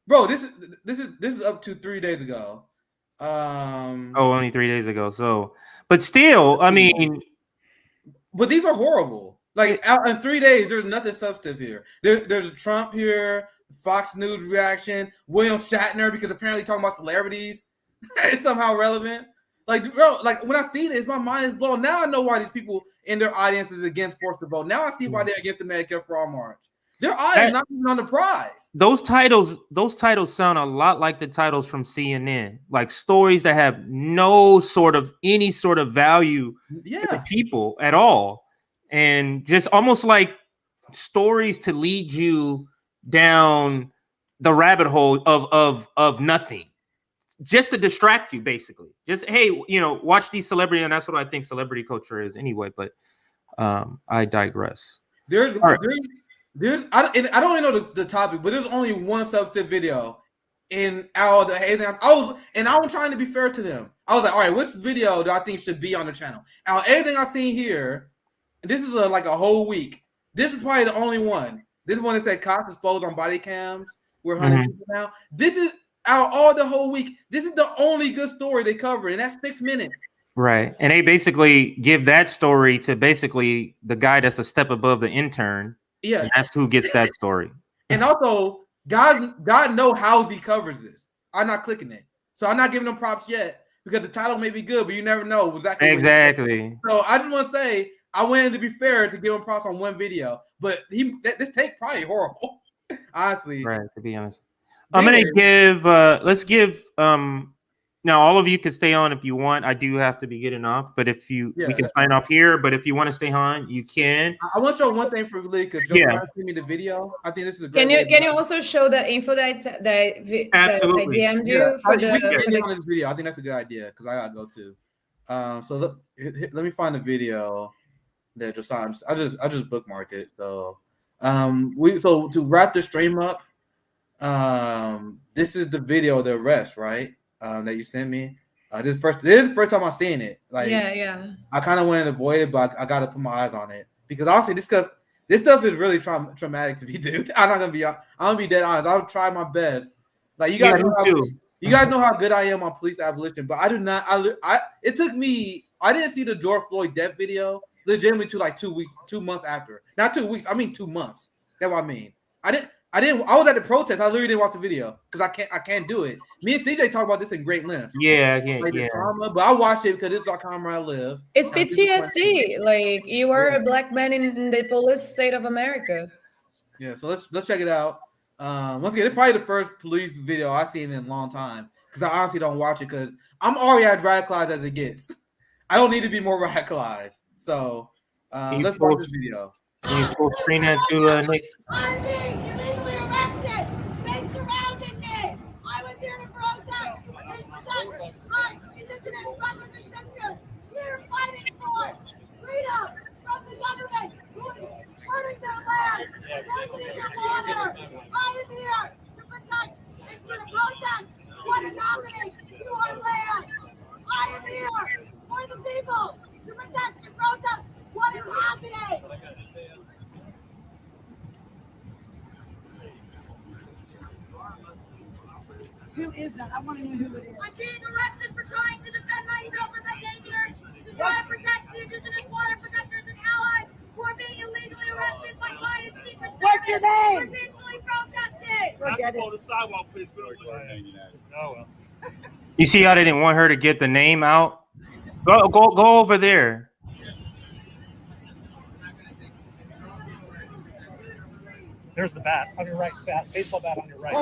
Bro, this is up to 3 days ago. Only 3 days ago. So, but still, I mean, but these are horrible. Like out in 3 days, there's nothing substantive here. There's a Trump here, Fox News reaction, William Shatner because apparently talking about celebrities is somehow relevant. Like, bro, like when I see this, my mind is blown. Now I know why these people in their audience is against forced to vote. Now I see why they're against the Medicare for All march. Their eyes are not even on the prize. Those titles sound a lot like the titles from CNN, like stories that have any sort of value to the people at all, and just almost like stories to lead you down the rabbit hole of nothing. Just to distract you, basically. Just, hey, watch these celebrities, and that's what I think celebrity culture is anyway. But I digress. I don't even know the topic, but there's only one substantive video in all the anything. I was trying to be fair to them. I was like, all right, which video do I think should be on the channel? Now, everything I've seen here, and this is like a whole week. This is probably the only one. This one that said cops exposed on body cams. We're hunting people now. This is out all the whole week. This is the only good story they cover, and that's 6 minutes. Right. And they basically give that story to basically the guy that's a step above the intern. Yeah. And that's who gets that story. And also, God know how he covers this. I'm not clicking it. So I'm not giving them props yet because the title may be good, but you never know exactly. So I just want to say, I wanted to be fair to give him props on one video, but this take probably horrible. Honestly. Right, to be honest. I'm gonna give let's give now all of you can stay on if you want. I do have to be getting off, but if we can sign off here, but if you want to stay on, you can. I want to show one thing for Lee because Joe sent me the video. I think this is a great Can you also show that info that I DM'd you for the video? I think that's a good idea because I gotta go too. So let me find the video that I just bookmarked it. So to wrap the stream up. This is the video, the arrest, right? That you sent me. This is the first time I'm seeing it. Like, I kind of wanted to avoid it, but I got to put my eyes on it because honestly, this stuff is really traumatic to me, dude. I'm gonna be dead honest. I'll try my best. Like you guys know how good I am on police abolition, but I do not. It took me. I didn't see the George Floyd death video legitimately to like 2 months after. Not 2 weeks. I mean 2 months. That's what I mean. I was at the protest. I literally didn't watch the video because I can't do it. Me and CJ talk about this in great length. The trauma, but I watched it because it's our comrade LIV. It's PTSD. Like you are a black man in the police state of America. Yeah, so let's check it out. Once again, it's probably the first police video I've seen in a long time because I honestly don't watch it because I'm already as radicalized as it gets. I don't need to be more radicalized. So let's watch this video. Can you full screen that to Nick? I'm being illegally arrested. for the protest. What is happening to our land? I am here for the people to protest and protest what is happening. Who is that? I want to know who it is. I'm being arrested for trying to defend myself as I came here to try and protect the Indigenous Water Protectors and allies who are being illegally arrested by client and secret service. What's your name? For peacefully protesting. Forget it. On the sidewalk, please. Oh, well. You see how they didn't want her to get the name out? Go over there. There's the bat on your right. Baseball bat on your right. I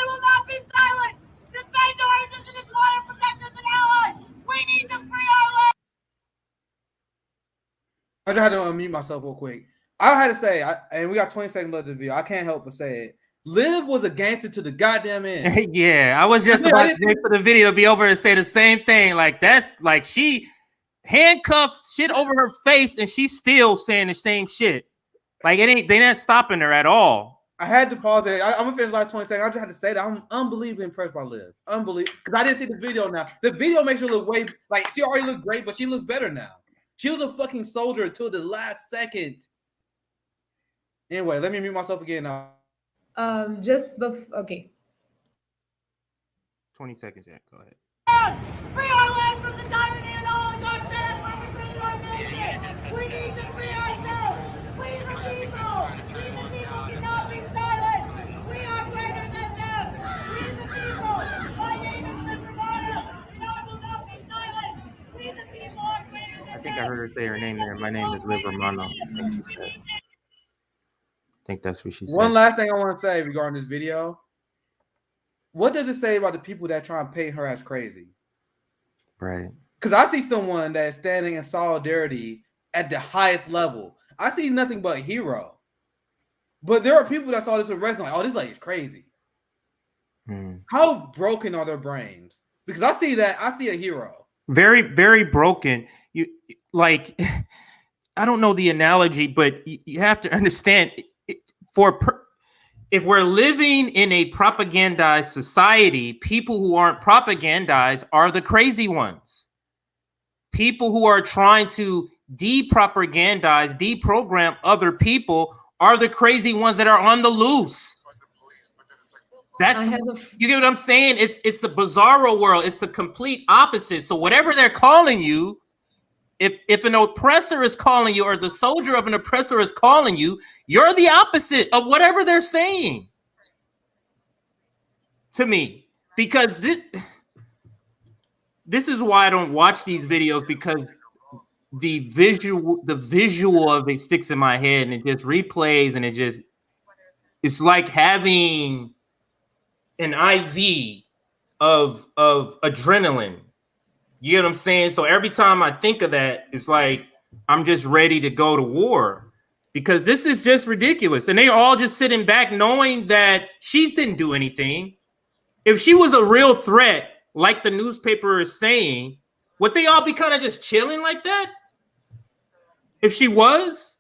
will not be silent. Defend our Indigenous Water Protectors and allies. We need to free our land. I just had to unmute myself real quick. I had to say, and we got 20 seconds left of the video. I can't help but say it. Liv was a gangster to the goddamn end. Yeah, I was just about to wait for the video to be over and say the same thing. Like, that's like she handcuffed shit over her face and she's still saying the same shit. Like, they're not stopping her at all. I had to pause it. I'm gonna finish the last 20 seconds. I just had to say that I'm unbelievably impressed by Liv. Unbelievable. Because I didn't see the video now. The video makes her look way like she already looked great, but she looks better now. She was a fucking soldier until the last second. Anyway, let me mute myself again now. Okay. 20 seconds, yeah. Go ahead. Free our land from the tyranny and oligarchs that have perpetrated our nation. We need to free ourselves. We the people. We the people cannot be silent. We are greater than them. We the people. My name is Olivia Romano, and I will not be silent. We the people are greater than them. I think I heard her say her name there. My name is Olivia Romano. I think she said. I think that's what she said. One last thing I want to say regarding this video. What does it say about the people that try and paint her as crazy? Right. Because I see someone that's standing in solidarity at the highest level. I see nothing but hero. But there are people that saw this arrest and like, oh, this lady's crazy. How broken are their brains? Because I see a hero. Very, very broken. You like, I don't know the analogy, but you have to understand if we're living in a propagandized society, people who aren't propagandized are the crazy ones. People who are trying to depropagandize, deprogram other people are the crazy ones that are on the loose. You get what I'm saying? It's a bizarro world. It's the complete opposite. So whatever they're calling you, if an oppressor is calling you or the soldier of an oppressor is calling you, you're the opposite of whatever they're saying to me. Because this is why I don't watch these videos, because the visual of it sticks in my head and it just replays and it's like having an IV of adrenaline. You know what I'm saying? So every time I think of that, it's like I'm just ready to go to war because this is just ridiculous. And they're all just sitting back knowing that she didn't do anything. If she was a real threat, like the newspaper is saying, would they all be kind of just chilling like that? If she was?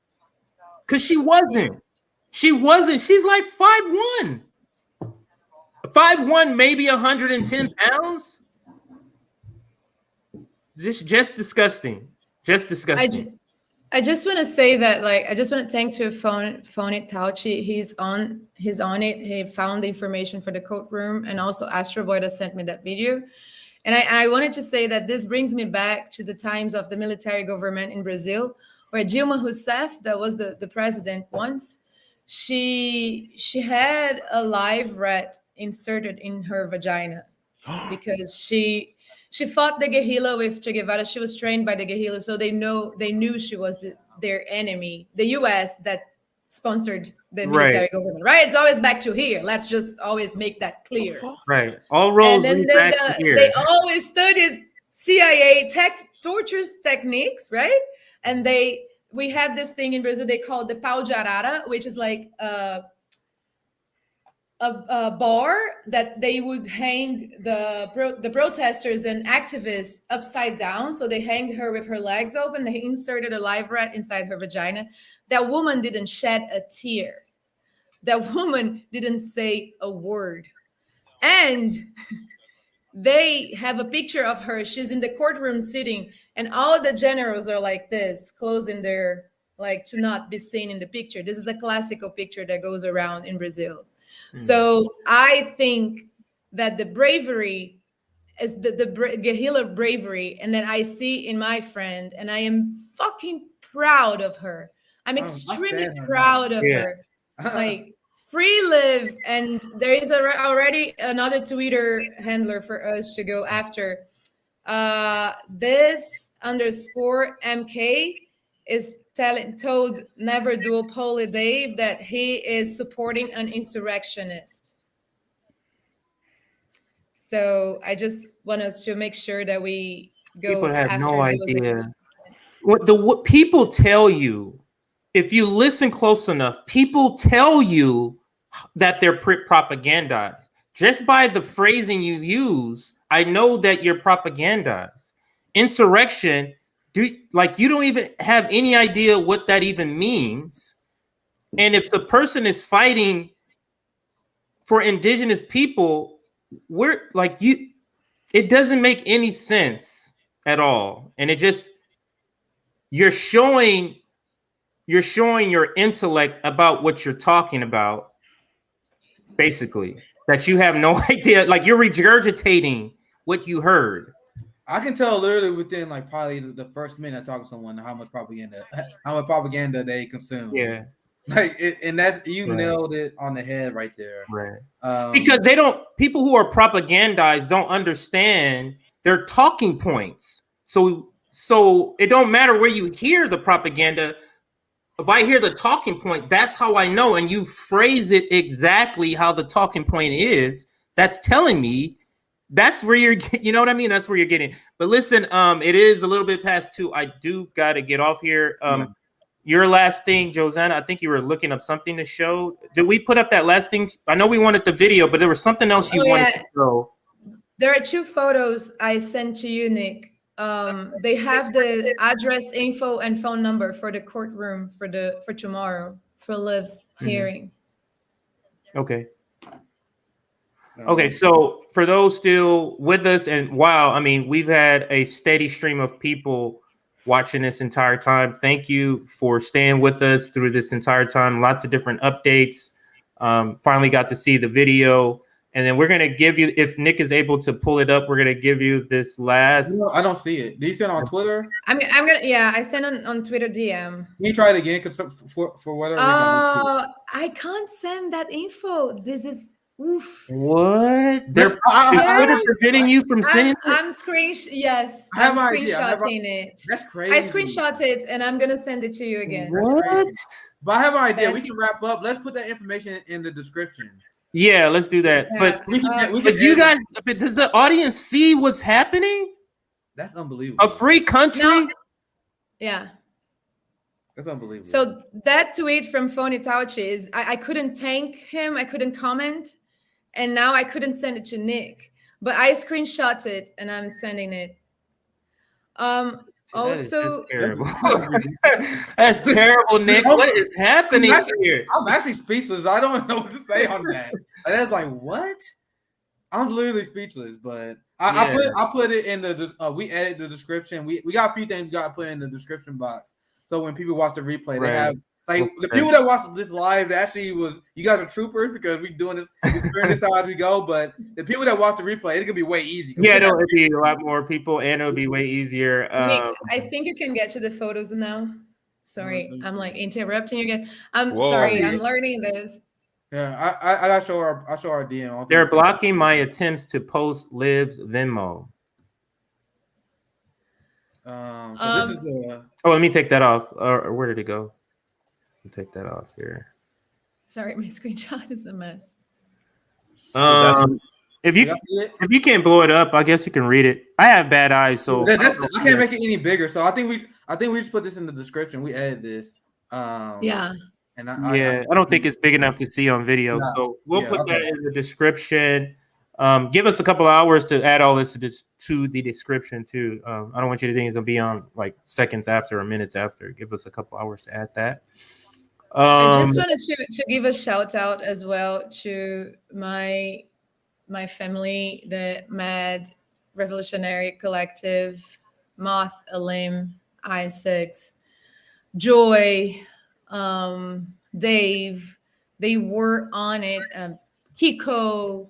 Because she wasn't. She wasn't. She's like 5'1". 5'1", maybe 110 pounds. Just disgusting. Just disgusting. I just want to say that, like, I just want to thank to Phone It Tauchi. He's on it. He found the information for the courtroom, and also Astro Boy that sent me that video. And I wanted to say that this brings me back to the times of the military government in Brazil, where Dilma Rousseff, that was the president once, she had a live rat inserted in her vagina because she fought the guerrilla with Che Guevara. She was trained by the guerrilla, so they knew she was their enemy, the U.S. that sponsored the military government. Right? It's always back to here. Let's just always make that clear. Right. All roads lead back to here. They always studied CIA torture techniques, right? And we had this thing in Brazil they called the pau de arara, which is like a bar that they would hang the protesters and activists upside down. So they hanged her with her legs open. They inserted a live rat inside her vagina. That woman didn't shed a tear. That woman didn't say a word. And they have a picture of her. She's in the courtroom sitting, and all the generals are like this, closing their, like, to not be seen in the picture. This is a classical picture that goes around in Brazil. So I think that the bravery is the guerrilla bravery, and that I see in my friend, and I am fucking proud of her. I'm extremely proud of her. Like, free Liv, and there is already another Twitter handler for us to go after. This _MK is told Never Dual Poly Dave that he is supporting an insurrectionist. So I just want us to make sure that we go. People have after no those idea. What people tell you, if you listen close enough, people tell you that they're propagandized. Just by the phrasing you use, I know that you're propagandized. Insurrection, you don't even have any idea what that even means. And if the person is fighting for indigenous people, it doesn't make any sense at all. And it just, you're showing your intellect about what you're talking about, basically, that you have no idea. Like, you're regurgitating what you heard. I can tell literally within like probably the first minute I talk to someone how much propaganda they consume. Yeah. Like, and that's, you nailed it on the head right there. Right. Because people who are propagandized don't understand their talking points. So it don't matter where you hear the propaganda. If I hear the talking point, that's how I know. And you phrase it exactly how the talking point is. That's telling me that's where you're, you know what I mean? That's where you're getting. But listen, it is a little bit past 2. I do got to get off here. Your last thing, Josanna, I think you were looking up something to show. Did we put up that last thing? I know we wanted the video, but there was something else you wanted to show. There are 2 photos I sent to you, Nick. They have the address, info, and phone number for the courtroom for tomorrow, for Liv's hearing. Okay. Okay, so for those still with us, and wow, I mean, we've had a steady stream of people watching this entire time. Thank you for staying with us through this entire time. Lots of different updates. Finally got to see the video. And then we're going to give you, if Nick is able to pull it up, we're going to give you this last. No, I don't see it. Did you send it on Twitter? I'm gonna, yeah, I sent on Twitter DM. Can you try it again? Because for whatever reason. I can't send that info. This is oof. What? They're preventing you from sending. I'm screenshotting it. That's crazy. I screenshot it and I'm gonna send it to you again. What? But I have an idea. We can wrap up. Let's put that information in the description. Yeah, let's do that. Yeah. But you guys, does the audience see what's happening? That's unbelievable. A free country? No. Yeah. That's unbelievable. So that tweet from Phony Tauchi is, I couldn't thank him, I couldn't comment, and now I couldn't send it to Nick. But I screenshot it and I'm sending it. Also, terrible. That's terrible, Nick. What is happening here? I'm actually speechless. I don't know what to say on that. That's like, what? I'm literally speechless. But I put it in the we added the description. We got a few things we got to put in the description box. So when people watch the replay, they have like the people that watch this live. Actually, you guys are troopers because we're doing this figuring this out as we go. But the people that watch the replay, it's gonna be way easy. Yeah, it'll be a lot more people, and it'll be way easier. Nick, I think you can get to the photos now. Sorry, I'm like interrupting you again. I'm sorry, I'm learning this. Yeah, I gotta show our DM. They're blocking my attempts to post Liv's Venmo. So this is the. Oh, let me take that off. Or where did it go? Take that off here. Sorry, my screenshot is a mess. If you can't blow it up, I guess you can read it. I have bad eyes, so I can't make it any bigger. So I think we just put this in the description. We added this. Yeah. And I don't think it's big enough to see on video, so we'll put that in the description. Give us a couple hours to add all this to the description too. I don't want you to think it's gonna be on like seconds after or minutes after. Give us a couple hours to add that. I just wanted to give a shout out as well to my family, the Mad Revolutionary Collective, Moth, Alim, Isaacs, Joy, Dave. They were on it. Kiko,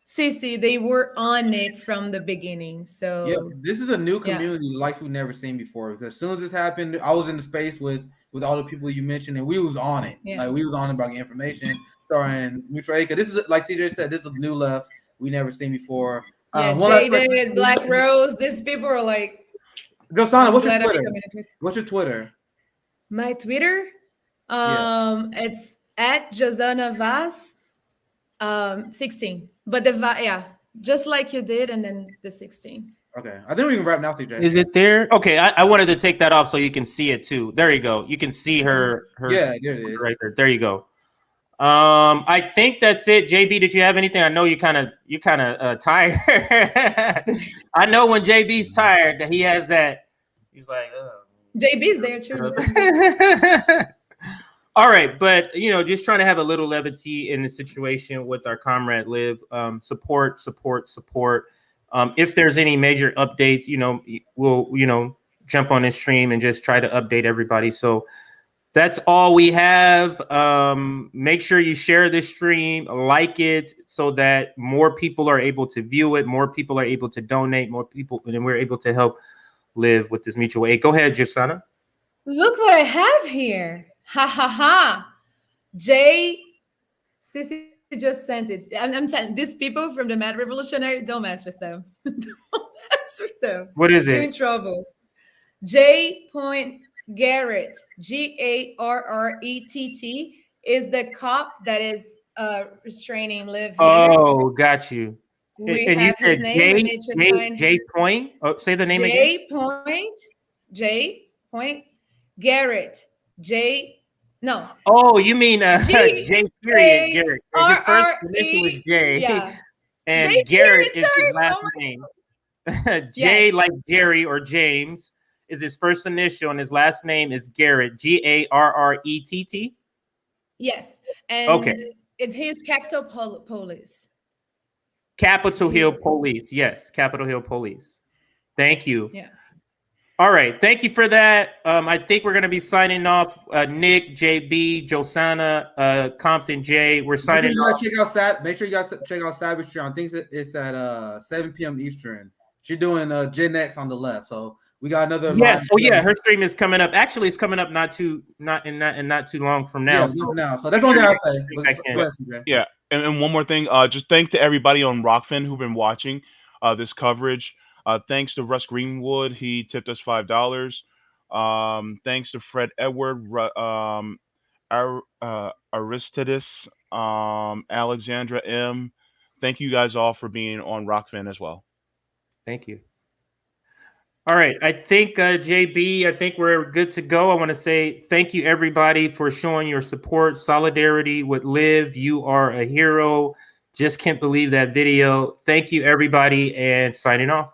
Sissy, they were on it from the beginning. So yeah, this is a new yeah. community like we've never seen before. Because as soon as this happened, I was in the space with all the people you mentioned, and we was on it. Yeah. Like we was on it about getting information, starting mutual aid. 'Cause this is like CJ said, this is a new left we never seen before. Yeah, One last Jaded, question. Black Rose, these people are like, Josana, I'm what's your glad I'll be Twitter? coming in with- What's your Twitter? My Twitter, Yeah. it's at Josana Vaz, 16. But the yeah, just like you did, and then the 16. Okay, I think we can wrap now, CJ. Is it there? Okay, I wanted to take that off so you can see it too. There you go. You can see her. Yeah, there it is. Right there. There you go. I think that's it. JB, did you have anything? I know you kind of tired. I know when JB's tired that he has that. He's like, oh. JB's there too. All right, but just trying to have a little levity in the situation with our comrade Liv. Support. If there's any major updates, we'll jump on this stream and just try to update everybody. So that's all we have. Make sure you share this stream, like it, so that more people are able to view it, more people are able to donate, more people, and then we're able to help Liv with this mutual aid. Go ahead, Josana. Look what I have here. Ha ha ha. Sissy just sent it. I'm telling these people from the Mad Revolutionary, don't mess with them. Don't mess with them. What is it? You're in trouble. J. Garrett, Garrett, is the cop that is restraining Liv here. Oh, got you. We and have you said his name. We need to find J. Point. Oh, say the name again. J. Garrett. No. Oh, you mean J. Period Garrett. His first initial is J. Yeah. And J. Garrett is his sorry. last name. J Yes. like Jerry or James is his first initial, and his last name is Garrett. Garrett. Yes. And okay. It's his Capitol Police. Capitol Hill Police. Yes, Capitol Hill Police. Thank you. Yeah. All right. Thank you for that. I think we're going to be signing off. Nick, JB, Josana, Compton J. We're signing off. Make sure you guys check out Savage Tree. I think it's at 7 p.m. Eastern. She's doing Gen X on the left. So we got another. Yes. Oh yeah, her stream is coming up. Actually, it's coming up not too long from now. Yeah, so that's the only thing I'll say. Yeah. And one more thing, just thanks to everybody on Rockfin who've been watching this coverage. Thanks to Russ Greenwood, he tipped us $5. Thanks to Fred Edward, Aristides, Alexandra M. Thank you guys all for being on Rockfin as well. Thank you. All right, I think JB, I think we're good to go. I want to say thank you everybody for showing your support, solidarity with Liv. You are a hero. Just can't believe that video. Thank you everybody, and signing off.